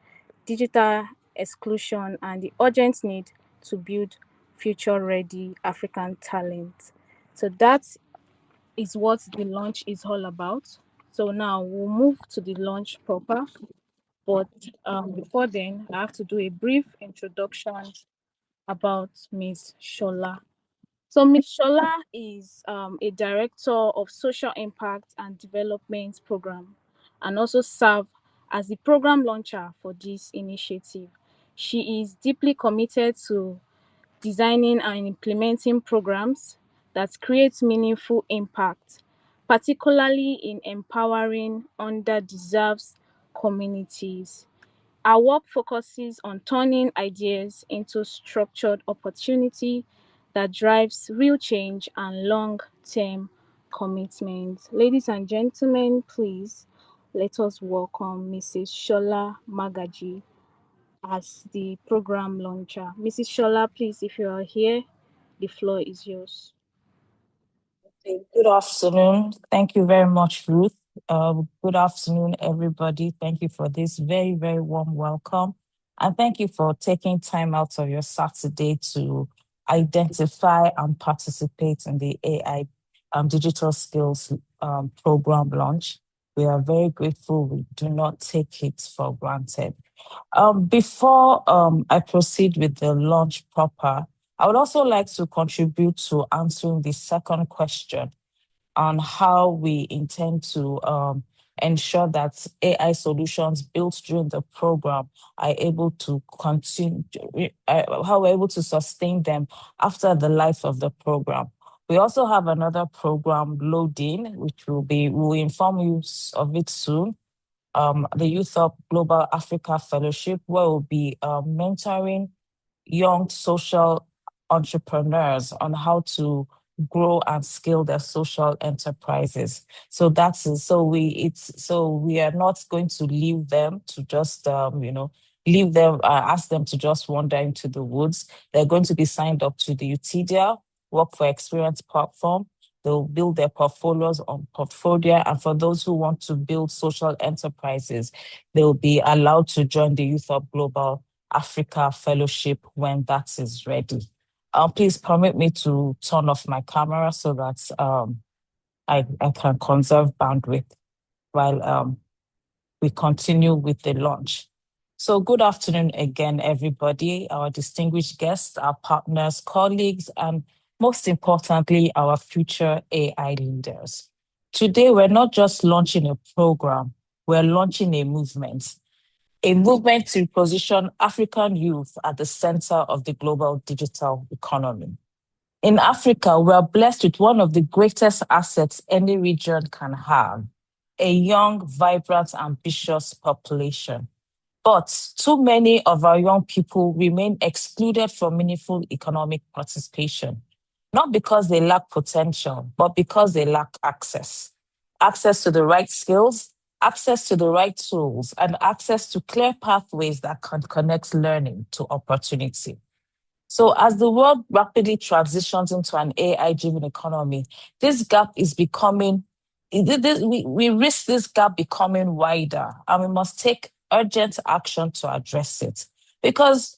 digital exclusion, and the urgent need to build future ready African talent. So that is what the launch is all about. So now we'll move to the launch proper. But before then, I have to do a brief introduction about Miss Shola. So Ms. Shola is a director of social impact and development program and also serve as the program launcher for this initiative. She is deeply committed to designing and implementing programs that create meaningful impact, particularly in empowering underdeserved communities. Our work focuses on turning ideas into structured opportunity that drives real change and long-term commitment. Ladies and gentlemen, please let us welcome Mrs. Shola Magaji as the program launcher. Mrs. Shola, please, if you are here, the floor is yours. Good afternoon. Thank you very much, Ruth. Good afternoon, everybody. Thank you for this very, very warm welcome. And thank you for taking time out of your Saturday to identify and participate in the AI Digital Skills Program launch. We are very grateful. We do not take it for granted. Before I proceed with the launch proper, I would also like to contribute to answering the second question on how we intend to ensure that AI solutions built during the program are able to continue, how we're able to sustain them after the life of the program. We also have another program loading, which we'll inform you of it soon. The Youth Up Global Africa Fellowship, where we'll be mentoring young social entrepreneurs on how to grow and scale their social enterprises. So we are not going to leave them to just ask them to just wander into the woods. They're going to be signed up to the UTIDIA Work for Experience platform. They'll build their portfolios on Portfolio. And for those who want to build social enterprises, they'll be allowed to join the Youth Up Global Africa Fellowship when that is ready. Please permit me to turn off my camera so that I can conserve bandwidth while we continue with the launch. So good afternoon again, everybody, our distinguished guests, our partners, colleagues, and most importantly, our future AI leaders. Today, we're not just launching a program, we're launching a movement to position African youth at the center of the global digital economy. In Africa, we are blessed with one of the greatest assets any region can have, a young, vibrant, ambitious population. But too many of our young people remain excluded from meaningful economic participation, not because they lack potential, but because they lack access. Access to the right skills, access to the right tools, and access to clear pathways that can connect learning to opportunity. So as the world rapidly transitions into an AI-driven economy, this gap is becoming, we risk this gap becoming wider, and we must take urgent action to address it. Because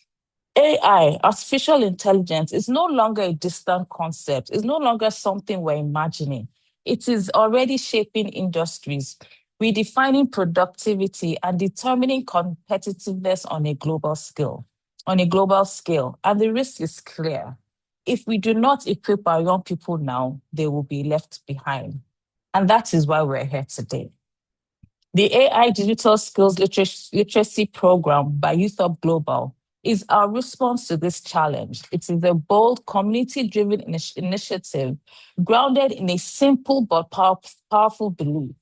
AI, artificial intelligence, is no longer a distant concept. It's no longer something we're imagining. It is already shaping industries, redefining productivity, and determining competitiveness on a global scale. on a global scale, and the risk is clear. If we do not equip our young people now, they will be left behind. And that is why we're here today. The AI Digital Skills Literacy Program by Youth Up Global is our response to this challenge. It is a bold, community-driven initiative grounded in a simple but powerful belief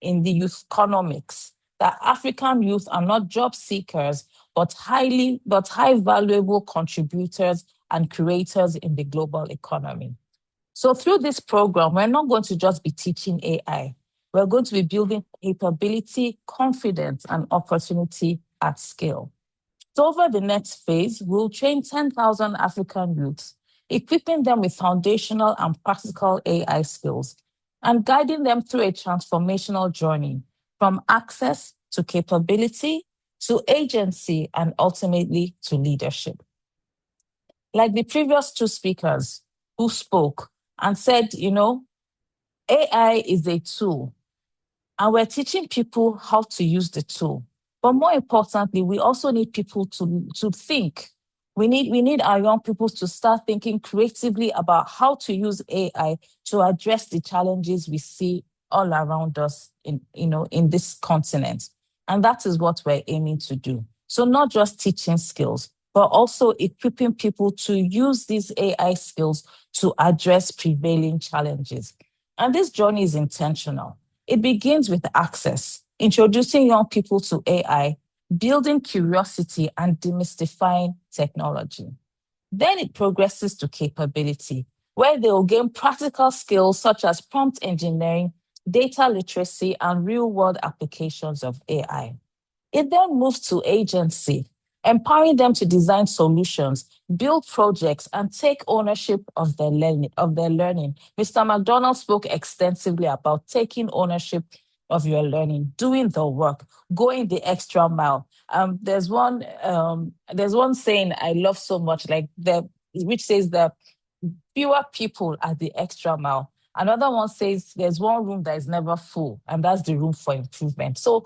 in the youth economics that African youth are not job seekers, but high valuable contributors and creators in the global economy. So through this program, we're not going to just be teaching AI. We're going to be building capability, confidence, and opportunity at scale. So over the next phase, we'll train 10,000 African youths, equipping them with foundational and practical AI skills, and guiding them through a transformational journey from access to capability, to agency, and ultimately to leadership. Like the previous two speakers who spoke and said, AI is a tool, and we're teaching people how to use the tool. But more importantly, we also need people to think. We need our young people to start thinking creatively about how to use AI to address the challenges we see all around us in this continent. And that is what we're aiming to do. So not just teaching skills, but also equipping people to use these AI skills to address prevailing challenges. And this journey is intentional. It begins with access, introducing young people to AI, building curiosity, and demystifying technology. Then it progresses to capability, where they will gain practical skills such as prompt engineering, data literacy, and real-world applications of AI. It then moves to agency, empowering them to design solutions, build projects, and take ownership of their learning. Mr. McDonald spoke extensively about taking ownership of your learning, doing the work, going the extra mile. There's one saying I love so much, which says that fewer people at the extra mile. Another one says there's one room that is never full, and that's the room for improvement. So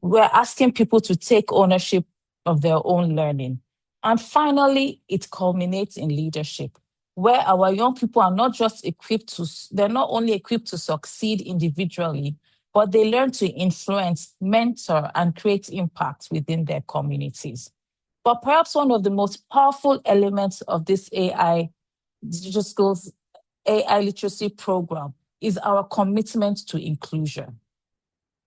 we're asking people to take ownership of their own learning. And finally, it culminates in leadership, where our young people are not only equipped to succeed individually, but they learn to influence, mentor, and create impact within their communities. But perhaps one of the most powerful elements of this AI Digital Skills AI Literacy Program is our commitment to inclusion.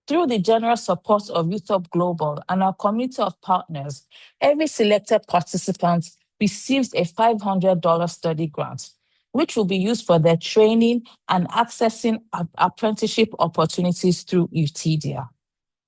Through the generous support of Youth Up Global and our community of partners, every selected participant receives a $500 study grant, which will be used for their training and accessing apprenticeship opportunities through UTDIA.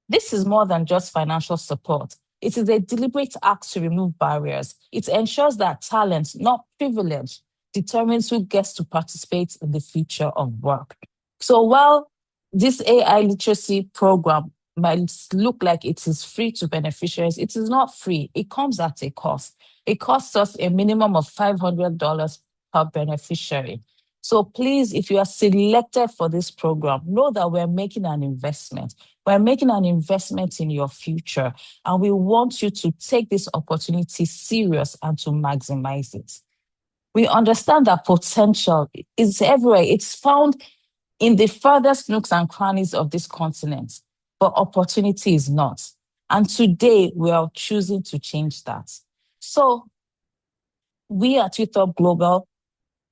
This is more than just financial support. It is a deliberate act to remove barriers. It ensures that talent, not privilege, determines who gets to participate in the future of work. So while this AI literacy program might look like it is free to beneficiaries, it is not free. It comes at a cost. It costs us a minimum of $500 per beneficiary. So please, if you are selected for this program, know that we're making an investment. We're making an investment in your future, and we want you to take this opportunity serious and to maximize it. We understand that potential is everywhere. It's found in the furthest nooks and crannies of this continent, but opportunity is not. And today we are choosing to change that. So we at Youth Up Global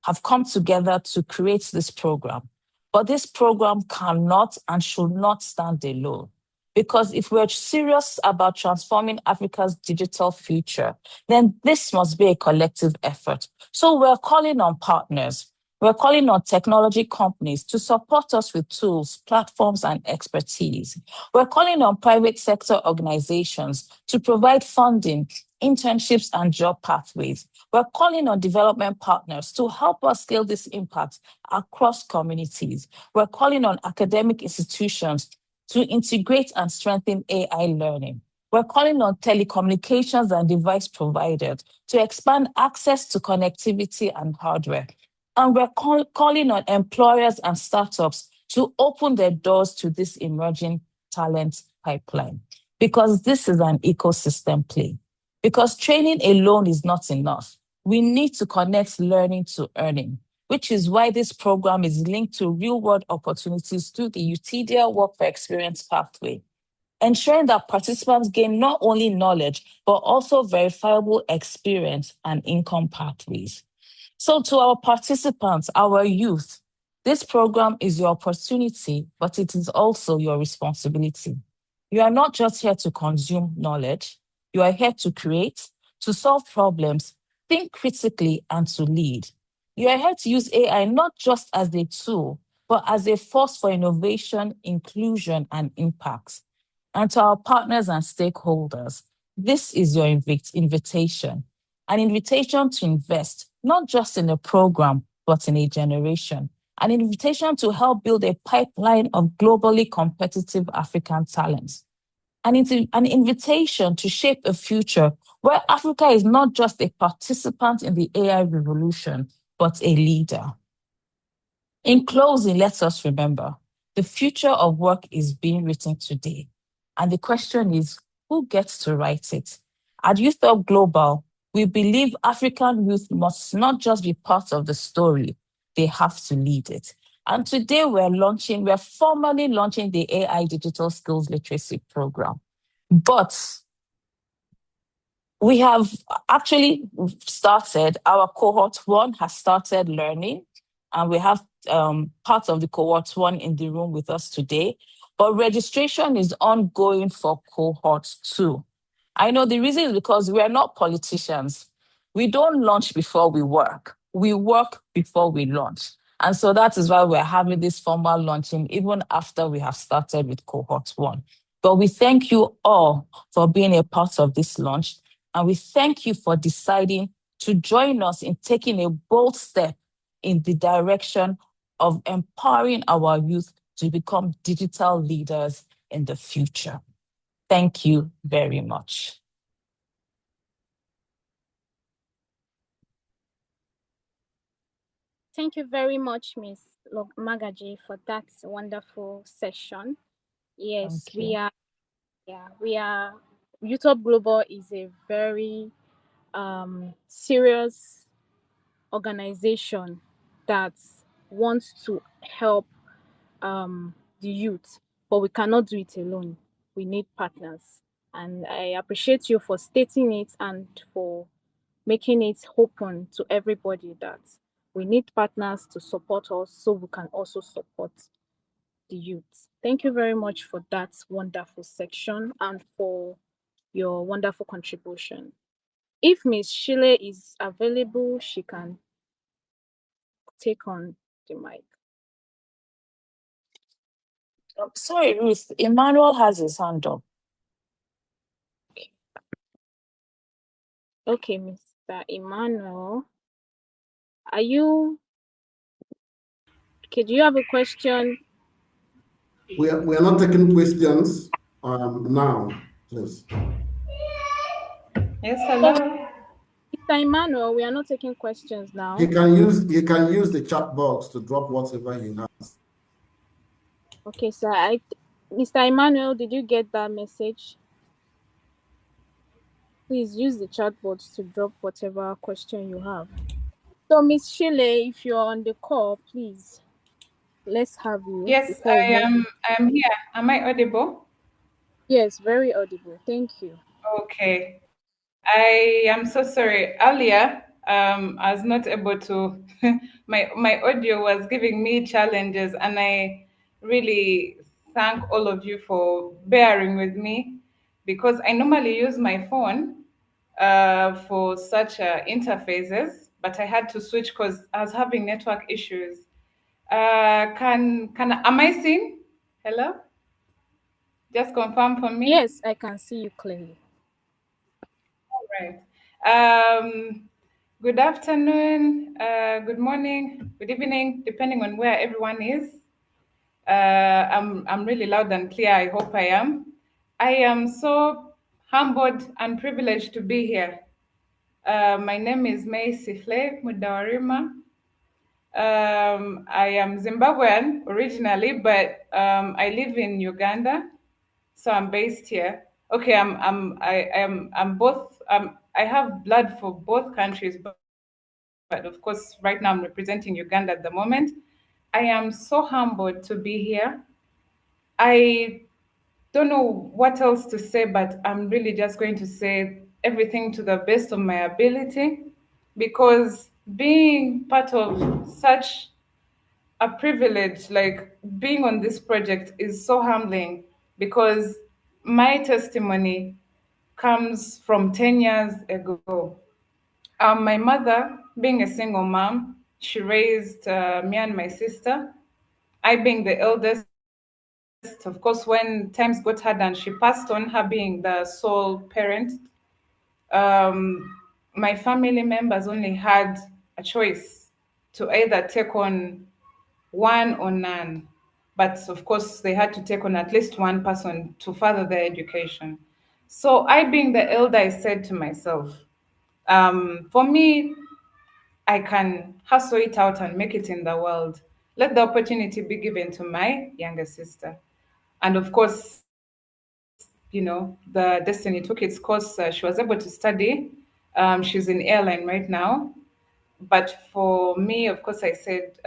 have come together to create this program. But this program cannot and should not stand alone. Because if we're serious about transforming Africa's digital future, then this must be a collective effort. So we're calling on partners. We're calling on technology companies to support us with tools, platforms, and expertise. We're calling on private sector organizations to provide funding, internships, and job pathways. We're calling on development partners to help us scale this impact across communities. We're calling on academic institutions to integrate and strengthen AI learning. We're calling on telecommunications and device providers to expand access to connectivity and hardware. And we're calling on employers and startups to open their doors to this emerging talent pipeline, because this is an ecosystem play. Because training alone is not enough. We need to connect learning to earning, which is why this program is linked to real-world opportunities through the UTDL Work for Experience pathway, ensuring that participants gain not only knowledge, but also verifiable experience and income pathways. So to our participants, our youth, this program is your opportunity, but it is also your responsibility. You are not just here to consume knowledge, you are here to create, to solve problems, think critically, and to lead. You are here to use AI not just as a tool, but as a force for innovation, inclusion, and impact. And to our partners and stakeholders, this is your invitation, an invitation to invest, not just in a program, but in a generation, an invitation to help build a pipeline of globally competitive African talents, an invitation to shape a future where Africa is not just a participant in the AI revolution, but a leader. In closing, let us remember the future of work is being written today. And the question is, who gets to write it? At Youth Hub Global, we believe African youth must not just be part of the story, they have to lead it. And today we're formally launching the AI Digital Skills Literacy Program. But we have actually started, our cohort 1 has started learning, and we have parts of the cohort 1 in the room with us today, but registration is ongoing for cohort 2. I know the reason is because we are not politicians. We don't launch before we work. We work before we launch. And so that is why we're having this formal launching even after we have started with cohort 1. But we thank you all for being a part of this launch. And we thank you for deciding to join us in taking a bold step in the direction of empowering our youth to become digital leaders in the future. Thank you very much. Thank you very much, Ms. Magaji, for that wonderful session. Yes, we are. Youth Hub Global is a very serious organization that wants to help the youth, but we cannot do it alone. We need partners. And I appreciate you for stating it and for making it open to everybody that we need partners to support us so we can also support the youth. Thank you very much for that wonderful section and for your wonderful contribution. If Miss Shile is available, she can take on the mic. Sorry, Ruth, Emmanuel has his hand up. Okay, Mr. Emmanuel, are you okay? Do you have a question? We are not taking questions now, please. Yes, hello. Mr. Emmanuel, we are not taking questions now. He can use the chat box to drop whatever he has. Okay, sir. Mr. Emmanuel, did you get that message? Please use the chat box to drop whatever question you have. So, Miss Shile, if you're on the call, please, let's have you. Yes, I am here. Am I audible? Yes, very audible. Thank you. Okay. I am so sorry. Earlier, I was not able to. My audio was giving me challenges, and I really thank all of you for bearing with me because I normally use my phone for such interfaces, but I had to switch because I was having network issues. Am I seen? Hello? Just confirm for me. Yes, I can see you clearly. Right. Good afternoon, good morning, good evening, depending on where everyone is. I'm really loud and clear. I hope I am. I am so humbled and privileged to be here. My name is May Sifle Mudawarima. I am Zimbabwean originally, but I live in Uganda, so I'm based here. Okay, I'm both I have blood for both countries, but of course, right now I'm representing Uganda at the moment. I am so humbled to be here. I don't know what else to say, but I'm really just going to say everything to the best of my ability, because being part of such a privilege, like being on this project, is so humbling, because my testimony comes from 10 years ago. My mother, being a single mom, she raised me and my sister. I, being the eldest, of course, when times got hard and she passed on, her being the sole parent, my family members only had a choice to either take on one or none. But of course, they had to take on at least one person to further their education. So, I, being the elder, I said to myself, for me, I can hustle it out and make it in the world. Let the opportunity be given to my younger sister. And of course, the destiny took its course. She was able to study. She's in airline right now. But for me, of course, I said,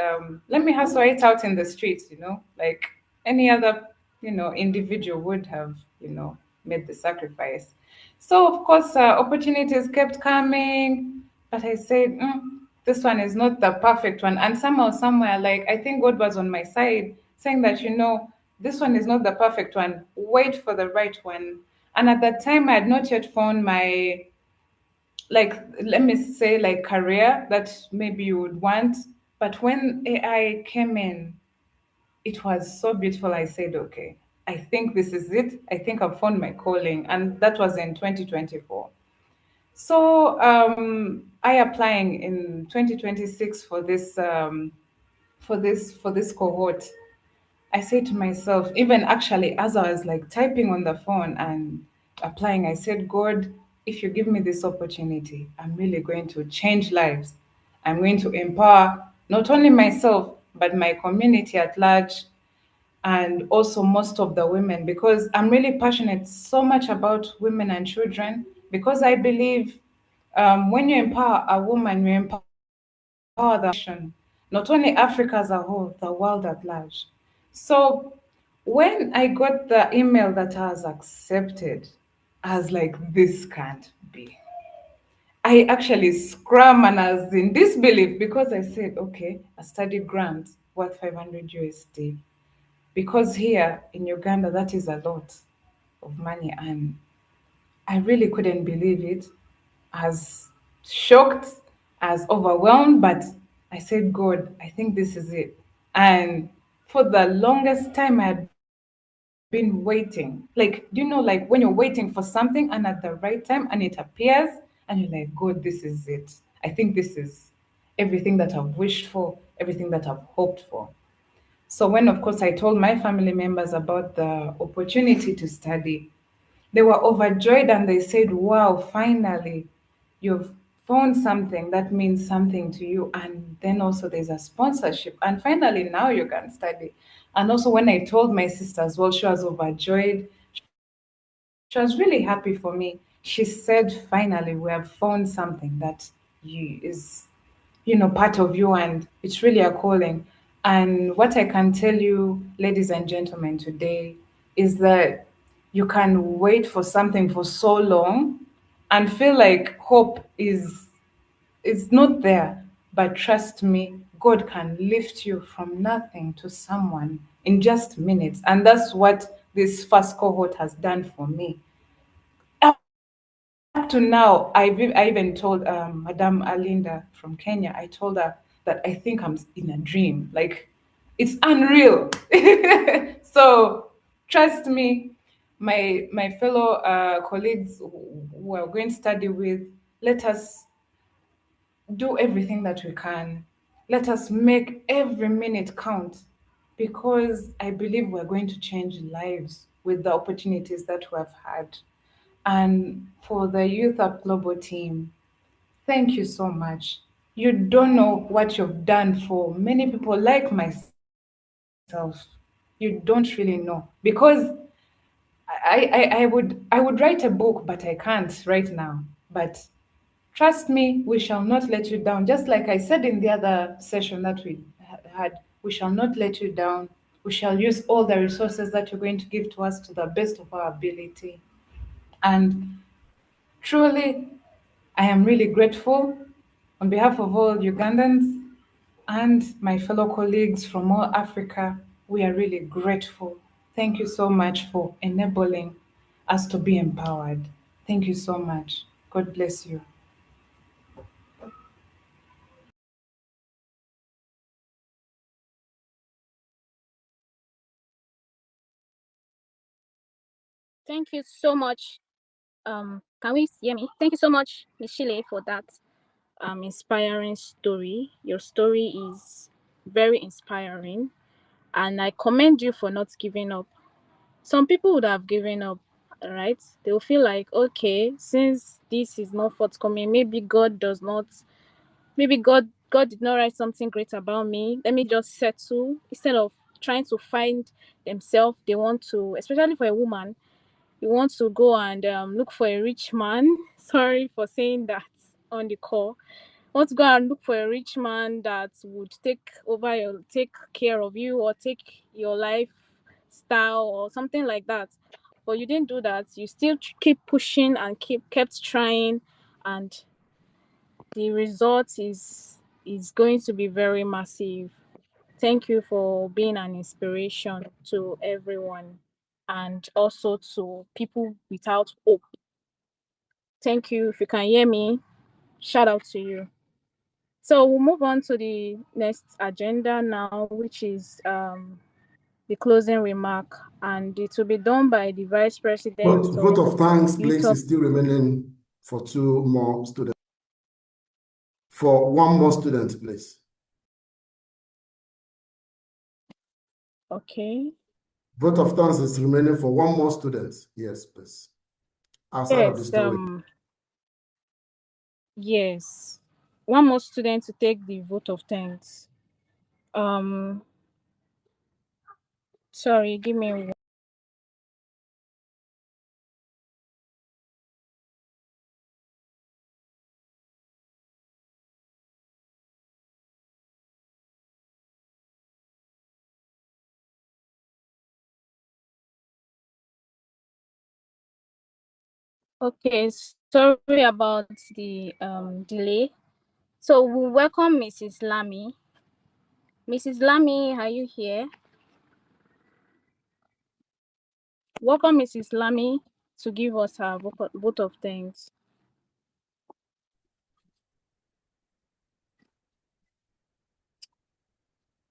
let me hustle it out in the streets, like any other, individual would have, made the sacrifice. So, of course, opportunities kept coming, but I said, this one is not the perfect one. And somehow, somewhere, like, I think God was on my side, saying that, this one is not the perfect one. Wait for the right one. And at that time, I had not yet found my, like, let me say, like, career that maybe you would want. But when AI came in, it was so beautiful. I said, okay, I think this is it. I think I've found my calling. And that was in 2024. So I applying in 2026 for this cohort. I said to myself, even actually as I was like typing on the phone and applying, I said, God, if you give me this opportunity, I'm really going to change lives. I'm going to empower not only myself, but my community at large, and also most of the women, because I'm really passionate so much about women and children, because I believe when you empower a woman, you empower the nation, not only Africa as a whole, the world at large. So when I got the email that I was accepted, I was like, this can't be. I actually scrum and I was in disbelief, because I said, okay, a study grant worth 500 USD. Because here in Uganda, that is a lot of money. And I really couldn't believe it. As shocked, as overwhelmed, but I said, God, I think this is it. And for the longest time, I had been waiting. Like, do you know, like when you're waiting for something and at the right time and it appears, and you're like, God, this is it. I think this is everything that I've wished for, everything that I've hoped for. So when, of course, I told my family members about the opportunity to study, they were overjoyed and they said, wow, finally, you've found something that means something to you. And then also there's a sponsorship. And finally, now you can study. And also, when I told my sister as well, she was overjoyed. She was really happy for me. She said, finally, we have found something that is, part of you, and it's really a calling. And what I can tell you, ladies and gentlemen, today is that you can wait for something for so long and feel like hope is not there. But trust me, God can lift you from nothing to someone in just minutes. And that's what this first cohort has done for me. Up to now, I even told Madame Alinda from Kenya, I told her that I think I'm in a dream. Like, it's unreal. So trust me, my fellow colleagues who are going to study with, let us do everything that we can. Let us make every minute count, because I believe we're going to change lives with the opportunities that we have had. And for the Youth Up Global team, thank you so much. You don't know what you've done for many people like myself. You don't really know, because I would write a book, but I can't right now, But trust me, we shall not let you down. Just like I said in the other session that we had, we shall not let you down. We shall use all the resources that you're going to give to us to the best of our ability. And truly, I am really grateful on behalf of all Ugandans and my fellow colleagues from all Africa. We are really grateful. Thank you so much for enabling us to be empowered. Thank you so much. God bless you. Thank you so much. Can we hear me? Thank you so much, Miss Shile, for that inspiring story. Your story is very inspiring, and I commend you for not giving up. Some people would have given up, right? They'll feel like, okay, since this is not forthcoming, maybe God does not, maybe God did not write something great about me. Let me just settle. Instead of trying to find themselves, they want to, especially for a woman, you want to go and look for a rich man. Sorry for saying that on the call. Want to go and look for a rich man that would take care of you, or take your lifestyle or something like that. But you didn't do that. You still keep pushing and kept trying, and the result is going to be very massive. Thank you for being an inspiration to everyone, and also to people without hope. Thank you. If you can hear me, shout out to you. So we'll move on to the next agenda now, which is the closing remark, and it will be done by the Vice But President vote of of thanks, Youth please, of. is still remaining for two more students. For one more student, please. Okay. Vote of thanks is remaining for one more student. Yes, please. Outside of the Yes. story. Yes. One more student to take the vote of thanks. Um. Sorry. Give me one. Okay. Sorry about the delay. So we welcome Mrs. Lamy. Mrs. Lamy, are you here? Welcome Mrs. Lamy to give us her vote of thanks.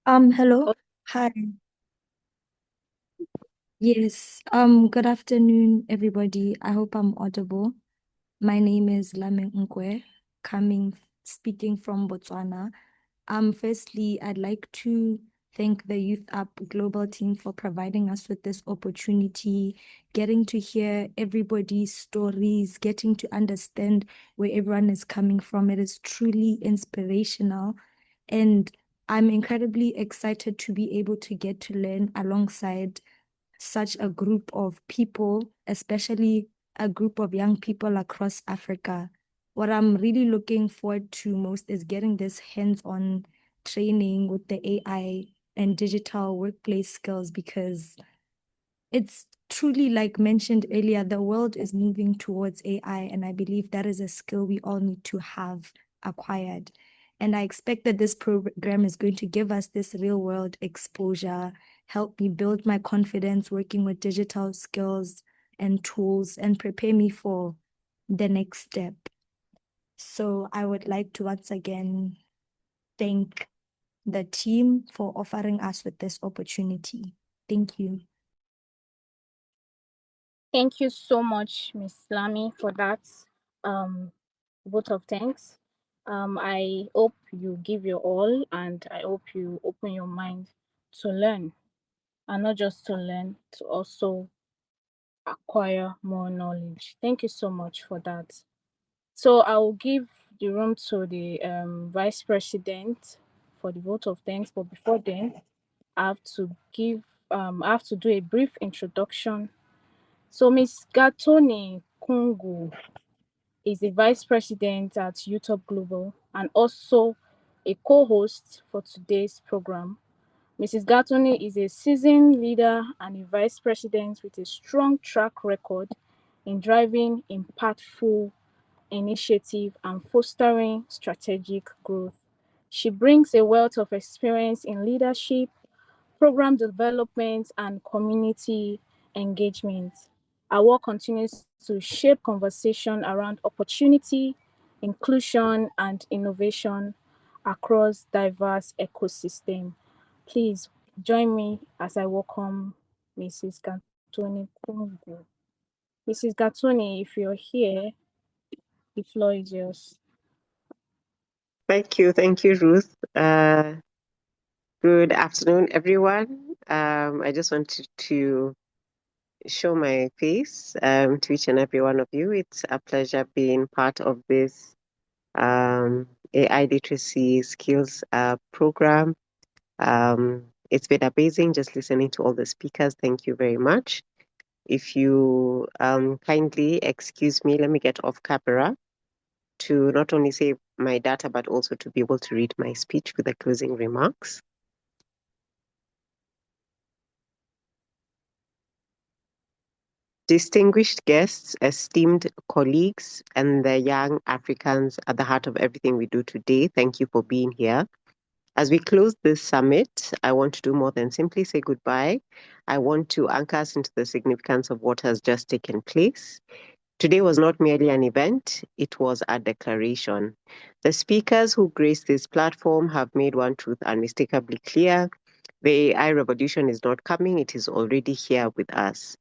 Hello. O- Hi. Yes. Good afternoon, everybody. I hope I'm audible. My name is Lame Nkwe, speaking from Botswana. Firstly, I'd like to thank the Youth Up Global team for providing us with this opportunity, getting to hear everybody's stories, getting to understand where everyone is coming from. It is truly inspirational. And I'm incredibly excited to be able to get to learn alongside such a group of people, especially a group of young people across Africa. What I'm really looking forward to most is getting this hands-on training with the AI and digital workplace skills, because it's truly, like mentioned earlier, the world is moving towards AI, and I believe that is a skill we all need to have acquired. And I expect that this program is going to give us this real world exposure, help me build my confidence working with digital skills and tools, and prepare me for the next step. So I would like to once again thank the team for offering us with this opportunity. Thank you. Thank you so much, Miss Lamy, for that um, vote of thanks. I hope you give your all, and I hope you open your mind to learn, and not just to learn, to also acquire more knowledge. Thank you so much for that. So I will give the room to the Vice President for the vote of thanks. But before then, I have to I have to do a brief introduction. So Miss Gatoni Kungu is the Vice President at UTOP Global and also a co-host for today's program. Mrs. Gatoni is a seasoned leader and a Vice President with a strong track record in driving impactful initiative and fostering strategic growth. She brings a wealth of experience in leadership, program development, and community engagement. Our work continues to shape conversation around opportunity, inclusion, and innovation across diverse ecosystem. Please join me as I welcome Mrs. Gatoni Kungu. Mrs. Gatoni, if you're here, the floor is yours. Thank you, Ruth. Good afternoon, everyone. I just wanted to show my face to each and every one of you. It's a pleasure being part of this AI literacy skills program. It's been amazing just listening to all the speakers. Thank you very much. If you kindly excuse me, let me get off camera to not only save my data, but also to be able to read my speech with the closing remarks. Distinguished guests, esteemed colleagues, and the young Africans at the heart of everything we do today, thank you for being here. As we close this summit, I want to do more than simply say goodbye. I want to anchor us into the significance of what has just taken place. Today was not merely an event, it was a declaration. The speakers who graced this platform have made one truth unmistakably clear. The AI revolution is not coming, it is already here with us.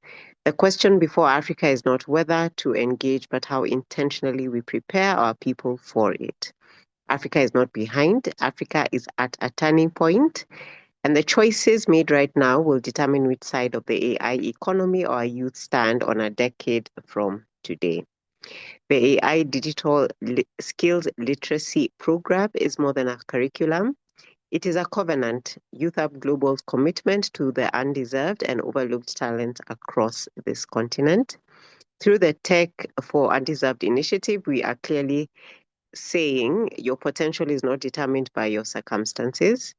The question before Africa is not whether to engage, but how intentionally we prepare our people for it. Africa is not behind, Africa is at a turning point, and the choices made right now will determine which side of the AI economy our youth stand on a decade from today. The AI Digital Skills Literacy Program is more than a curriculum. It is a covenant, Youth Up Global's commitment to the undeserved and overlooked talent across this continent. Through the Tech for Undeserved initiative, we are clearly saying your potential is not determined by your circumstances.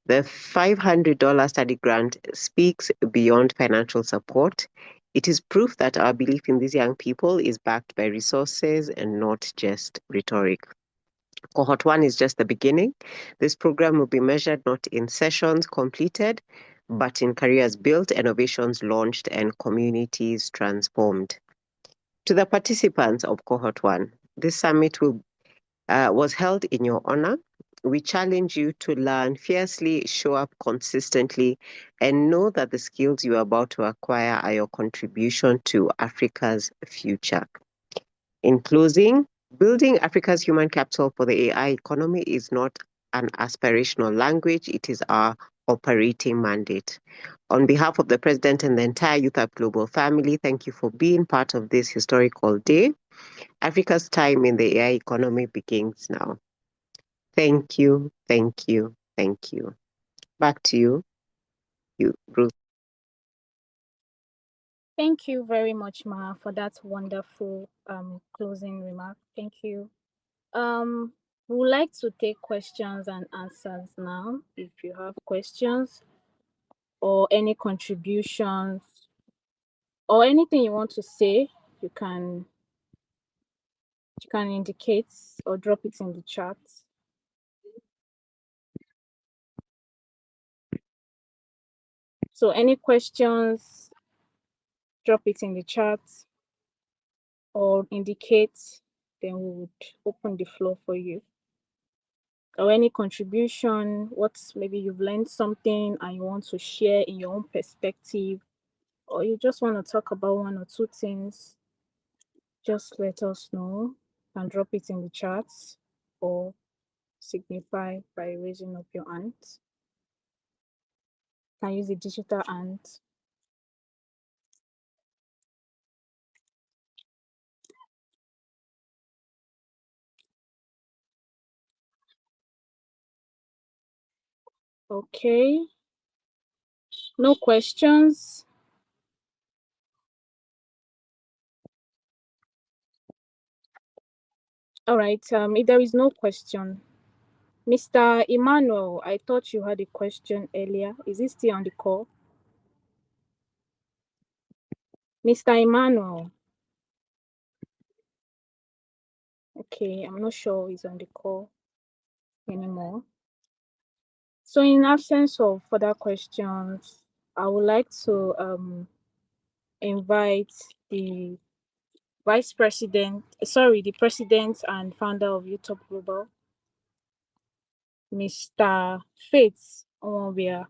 The $500 study grant speaks beyond financial support. It is proof that our belief in these young people is backed by resources and not just rhetoric. Cohort 1 is just the beginning. This program will be measured not in sessions completed, but in careers built, innovations launched, and communities transformed. To the participants of Cohort 1, this summit was held in your honor. We challenge you to learn fiercely, show up consistently, and know that the skills you are about to acquire are your contribution to Africa's future. In closing, building Africa's human capital for the AI economy is not an aspirational language, it is our operating mandate. On behalf of the President and the entire Youth Up Global family, thank you for being part of this historical day. Africa's time in the AI economy begins now. Thank you, thank you, thank you. Back to you, Ruth. Thank you very much, Ma, for that wonderful closing remark. Thank you. We would like to take questions and answers now. If you have questions or any contributions or anything you want to say, you can indicate or drop it in the chat. So any questions, drop it in the chat or indicate, then we would open the floor for you. Or any contribution, maybe you've learned something and you want to share in your own perspective, or you just want to talk about one or two things, just let us know and drop it in the chat or signify by raising up your hand. You can use the digital hand. Okay. No questions. All right. If there is no question, Mr. Emmanuel, I thought you had a question earlier. Is he still on the call? Mr. Emmanuel. Okay, I'm not sure he's on the call anymore. So in absence of further questions, I would like to invite the the president and founder of YouTube Global, Mr. Faith Onwabia,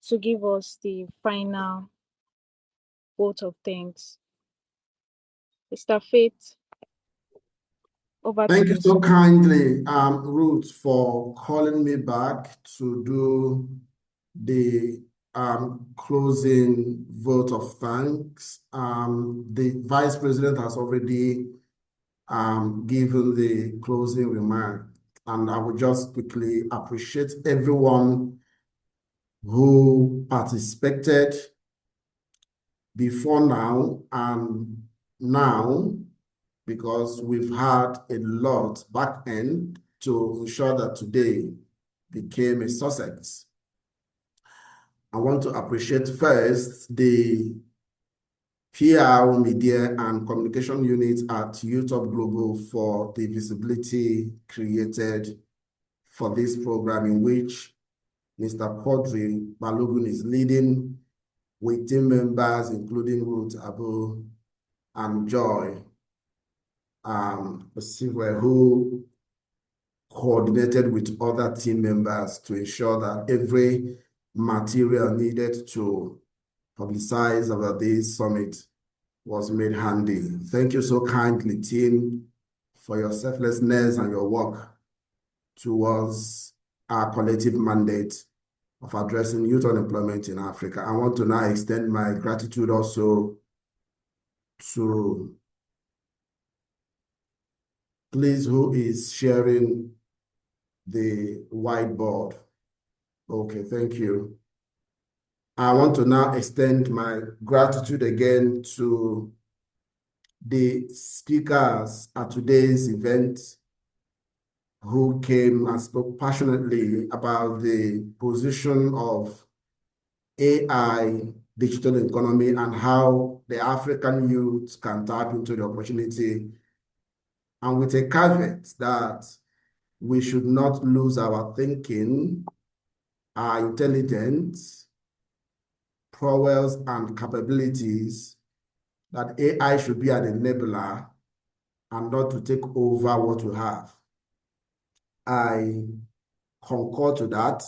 to give us the final vote of thanks. Mr. Faith, over to Thank you you, so sir. kindly, Ruth, for calling me back to do the closing vote of thanks. The Vice President has already given the closing remark, and I would just quickly appreciate everyone who participated before now and now, because we've had a lot back end to ensure that today became a success. I want to appreciate first the PR, media, and communication unit at YouTube Global for the visibility created for this program, in which Mr. Quadri Balogun is leading, with team members including Ruth Abu and Joy Silver, who coordinated with other team members to ensure that every material needed to publicize about this summit was made handy. Thank you so kindly, team, for your selflessness and your work towards our collective mandate of addressing youth unemployment in Africa. I want to now extend my gratitude also to, please, who is sharing the whiteboard? Okay, thank you. I want to now extend my gratitude again to the speakers at today's event who came and spoke passionately about the position of AI, digital economy, and how the African youth can tap into the opportunity, and with a caveat that we should not lose our thinking, our intelligence, prowess, and capabilities, that AI should be an enabler and not to take over what we have. I concur to that,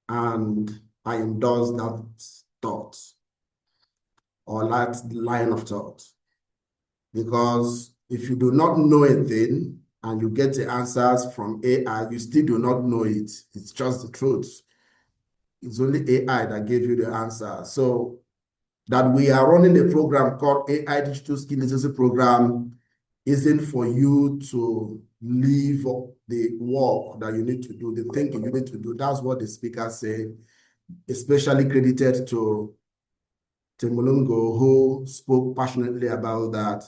and I endorse that thought or that line of thought. Because if you do not know a thing and you get the answers from AI, you still do not know it. It's just the truth. It's only AI that gave you the answer. So that we are running a program called AI Digital Skill Literacy Program isn't for you to leave the work that you need to do, the thinking you need to do. That's what the speaker said, especially credited to Mulungo, who spoke passionately about that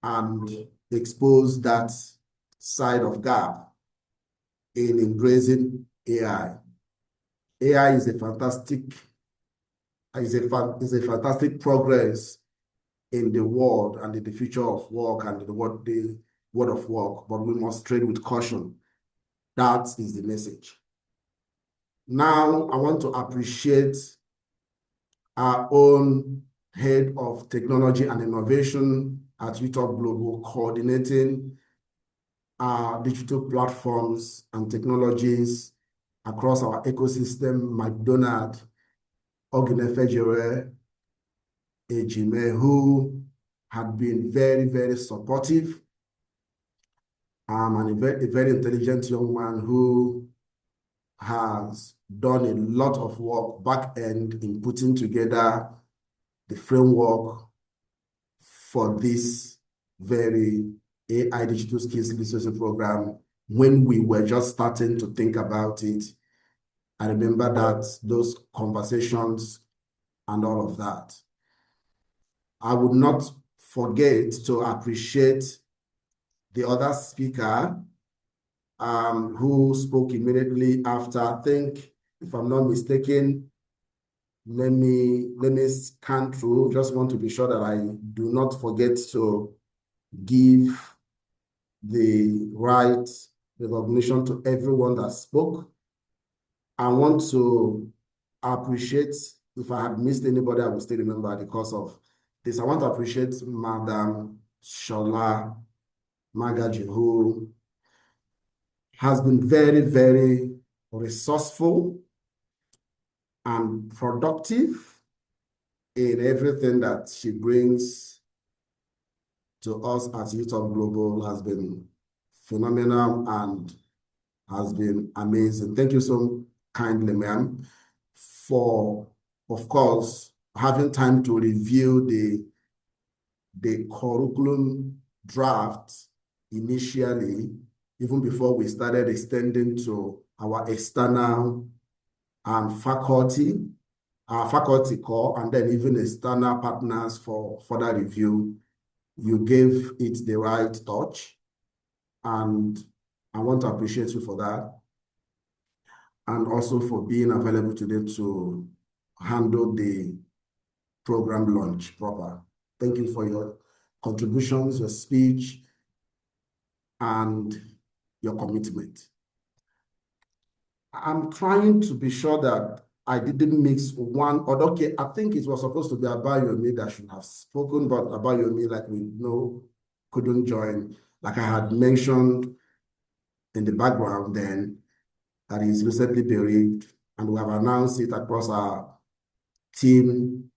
and exposed that side of gap in embracing AI. AI is a fantastic progress in the world and in the future of work and the world of work, but we must trade with caution. That is the message. Now, I want to appreciate our own head of technology and innovation at YouTube Global, coordinating our digital platforms and technologies across our ecosystem, McDonald, Ogunefejere, Ejime, who had been very, very supportive, and a very intelligent young man who has done a lot of work back end in putting together the framework for this very AI digital skills literacy program when we were just starting to think about it. I remember that, those conversations and all of that. I would not forget to appreciate the other speaker who spoke immediately after. I think, if I'm not mistaken, let me scan through. Just want to be sure that I do not forget to give the right recognition to everyone that spoke. I want to appreciate, if I had missed anybody, I will still remember the cause of this. I want to appreciate Madam Shola Magaji, who has been very, very resourceful and productive in everything that she brings to us at Youth of Global. Has been phenomenal and has been amazing. Thank you so kindly, ma'am, for, of course, having time to review the curriculum draft initially, even before we started extending to our external faculty, our faculty core, and then even external partners for further review. You gave it the right touch, and I want to appreciate you for that, and also for being available today to handle the program launch proper. Thank you for your contributions, your speech, and your commitment. I'm trying to be sure that I didn't mix one, or okay, I think it was supposed to be Abayomi that should have spoken, but Abayomi, like we know, couldn't join. Like I had mentioned in the background then, that he's recently bereaved, and we have announced it across our team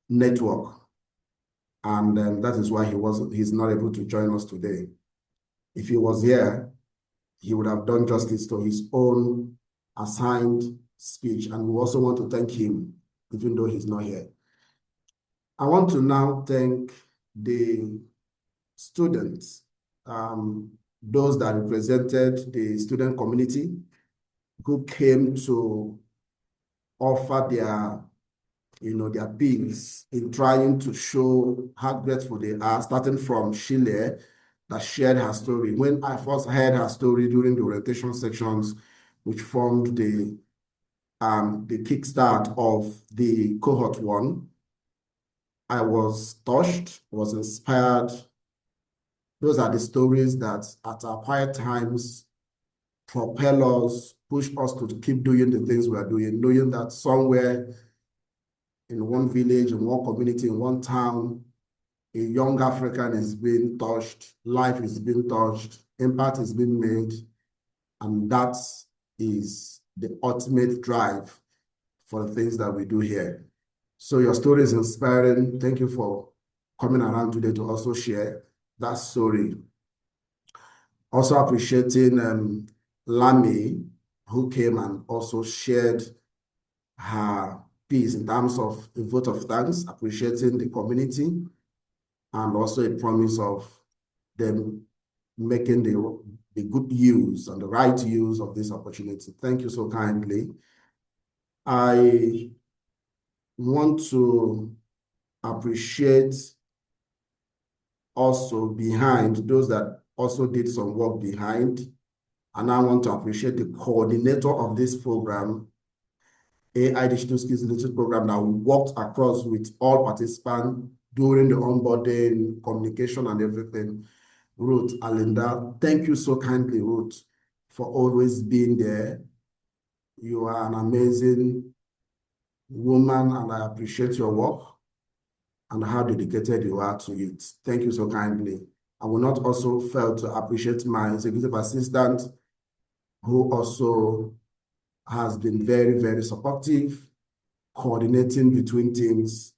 network. And that is why he's not able to join us today. If he was here, he would have done justice to his own assigned speech. And we also want to thank him, even though he's not here. I want to now thank the students, those that represented the student community who came to offer their peace in trying to show how grateful they are, starting from Shile, that shared her story. When I first heard her story during the orientation sections, which formed the kickstart of the cohort 1, I was touched, was inspired. Those are the stories that at our quiet times propel us, push us to keep doing the things we are doing, knowing that somewhere in one village, in one community, in one town, a young African is being touched, life is being touched, impact is being made, and that is the ultimate drive for the things that we do here. So your story is inspiring. Thank you for coming around today to also share that story. Also appreciating Lami, who came and also shared her piece in terms of a vote of thanks, appreciating the community, and also a promise of them making the good use and the right use of this opportunity. Thank you so kindly. I want to appreciate also behind those that also did some work behind, and I want to appreciate the coordinator of this program, AI Digital Skills Leadership Program, that worked across with all participants during the onboarding, communication, and everything. Ruth Alinda, thank you so kindly, Ruth, for always being there. You are an amazing woman, and I appreciate your work and how dedicated you are to it. Thank you so kindly. I will not also fail to appreciate my executive assistant, who also has been very, very supportive, coordinating between teams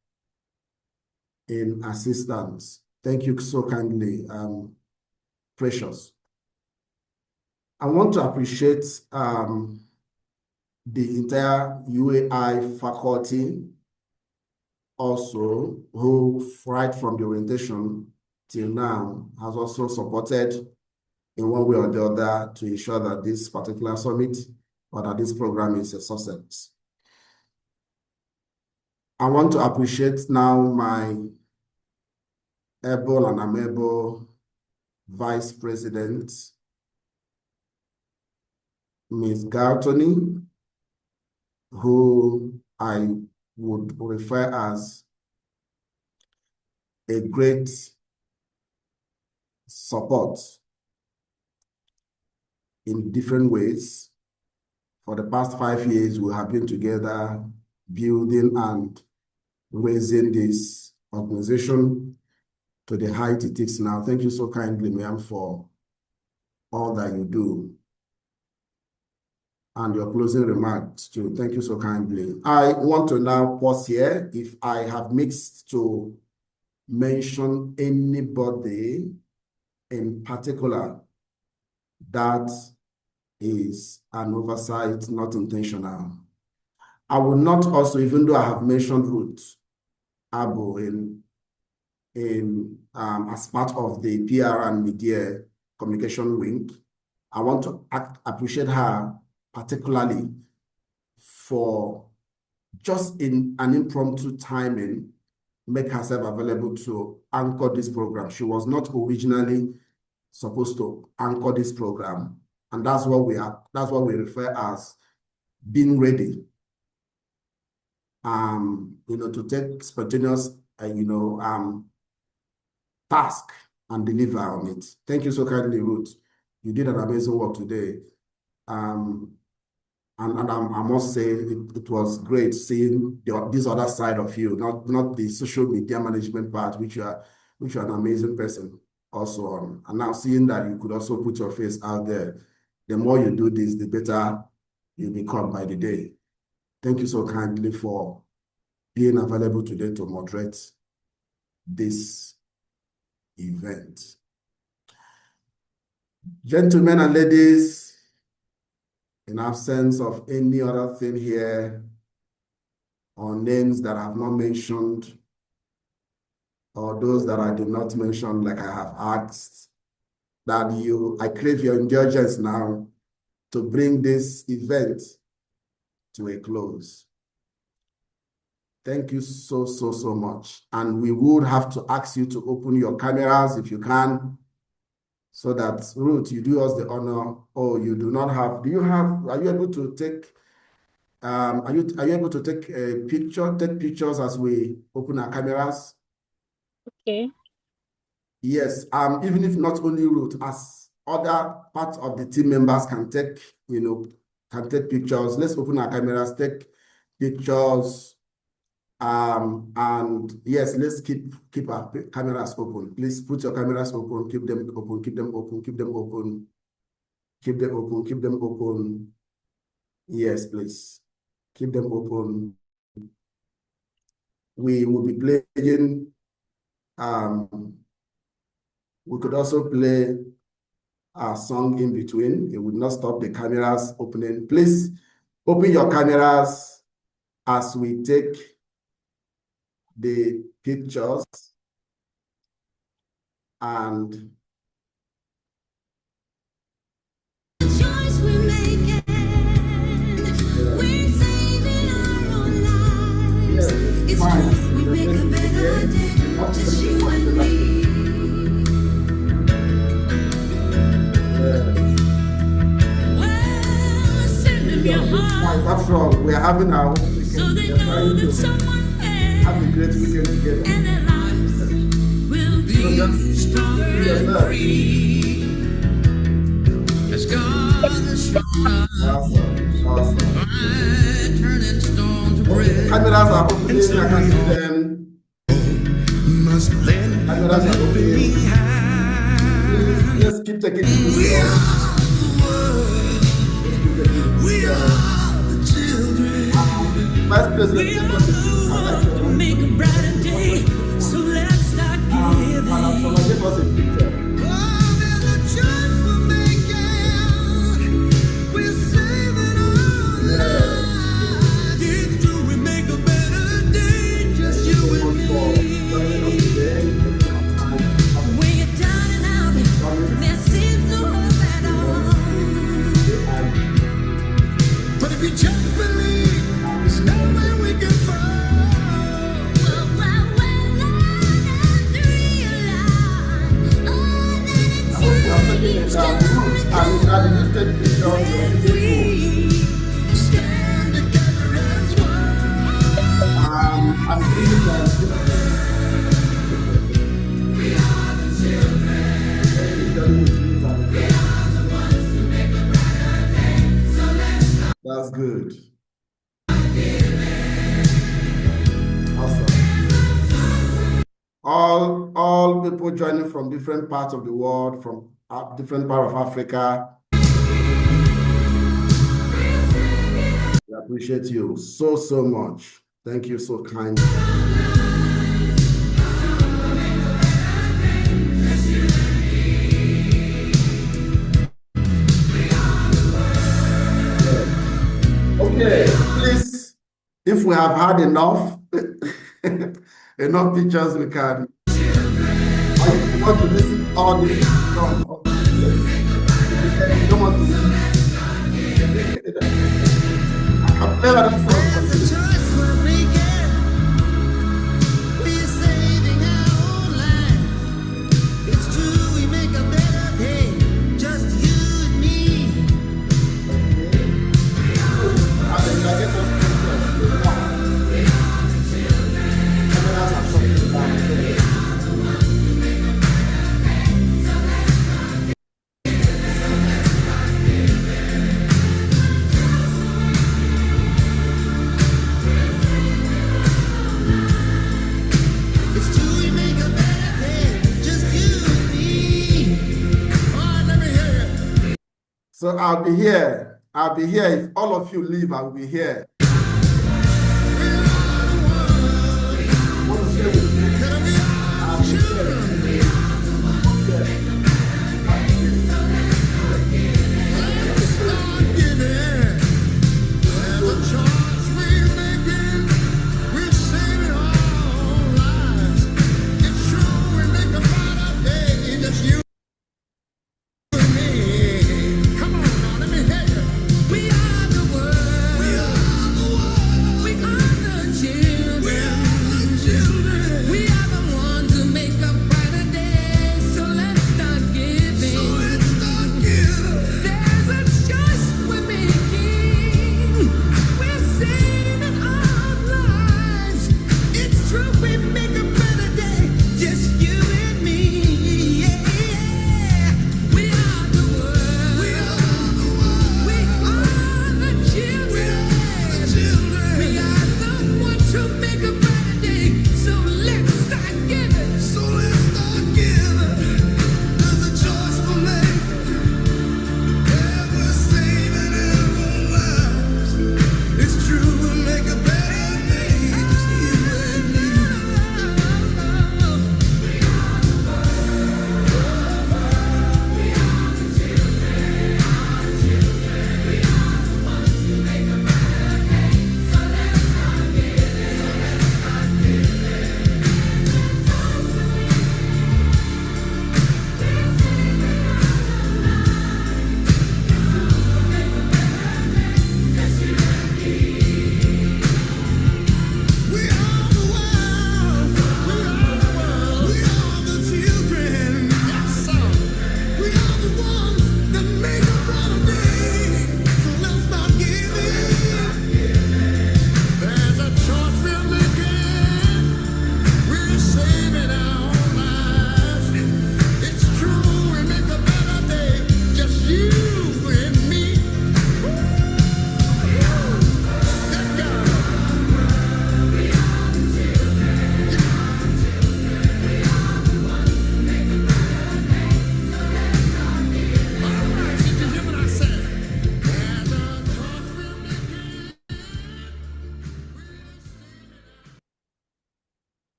in assistance. Thank you so kindly, Precious. I want to appreciate the entire UAI faculty also, who right from the orientation till now has also supported in one way or the other to ensure that this particular summit or that this program is a success. I want to appreciate now my able and unable Vice President, Ms. Gartoni, who I would refer as a great support in different ways. For the past 5 years, we have been together building and raising this organization to the height it is now. Thank you so kindly, ma'am, for all that you do. And your closing remarks too. Thank you so kindly. I want to now pause here. If I have mixed to mention anybody in particular, that is an oversight, not intentional. I will not also, even though I have mentioned Ruth Abo as part of the PR and media communication wing, I want to appreciate her particularly for just in an impromptu timing, make herself available to anchor this program. She was not originally supposed to anchor this program. And that's what we refer as being ready, to take spontaneous, task and deliver on it. Thank you so kindly, Ruth. You did an amazing work today. And I must say it was great seeing this other side of you, not the social media management part, which you are an amazing person also on. And now seeing that you could also put your face out there, the more you do this, the better you become by the day. Thank you so kindly for being available today to moderate this event. Gentlemen and ladies, in absence of any other thing here, or names that I have not mentioned, or those that I did not mention, like I have asked, I crave your indulgence now to bring this event to a close. Thank you so much. And we would have to ask you to open your cameras if you can, so that, Ruth, you do us the honor. Oh, you do not have, are you able to take, are you able to take a picture, take pictures as we open our cameras? Okay. Yes, even if not only Ruth, as other parts of the team members can take, can take pictures. Let's open our cameras, take pictures. And yes, let's keep our cameras open. Please put your cameras open, keep them open, keep them open, keep them open, keep them open, keep them open. Yes, please keep them open. We will be playing. We could also play a song in between. It would not stop the cameras opening. Please open your cameras as we take the pictures, and choice we're making, we're saving our own lives. It's true, we make a better day, just you and me. Well, send them your heart. After all, we're having our own weekend. So they know that someone have a great weekend together. and their lives will be stronger and free. As God is strong, Awesome. I turn and stone to bread. Cameras are opening, I can see them. Cameras are opening. Let's keep taking pictures. We are the children. Vice President, To make a brighter day, so let's start giving. give us a picture. Oh, there's a choice we're making. We're saving our lives. It's true, we make a better day, just you and me. When you're down and out, there seems no hope at all. But if you just believe, there's nowhere we can fall. Well, I have to realize good. Awesome. All people joining from different parts of the world, from different part of Africa. We appreciate you so much. Thank you so kindly. Okay, please, if we have had enough, enough pictures, we can. Or if you want to listen all the yes. If you don't want to listen, I can play that song for you. So I'll be here. I'll be here. If all of you leave, I'll be here. Want to stay with me? I'll be here.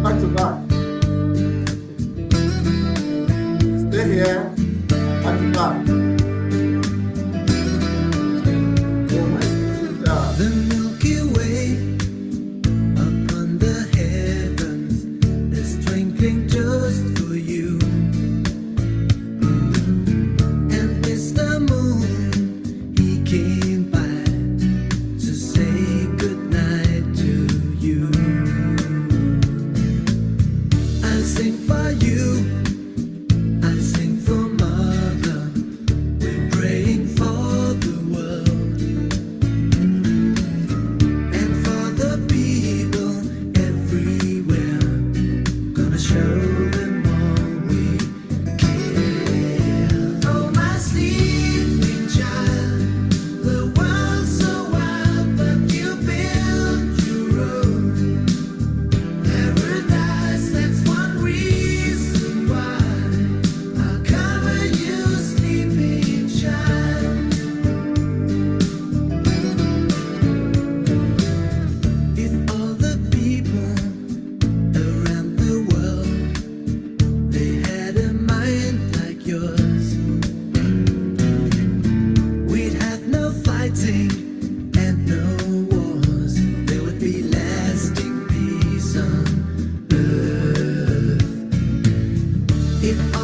Back to back. Stay here. Back to back. Oh my God. The Milky Way upon the heavens is twinkling just for you. If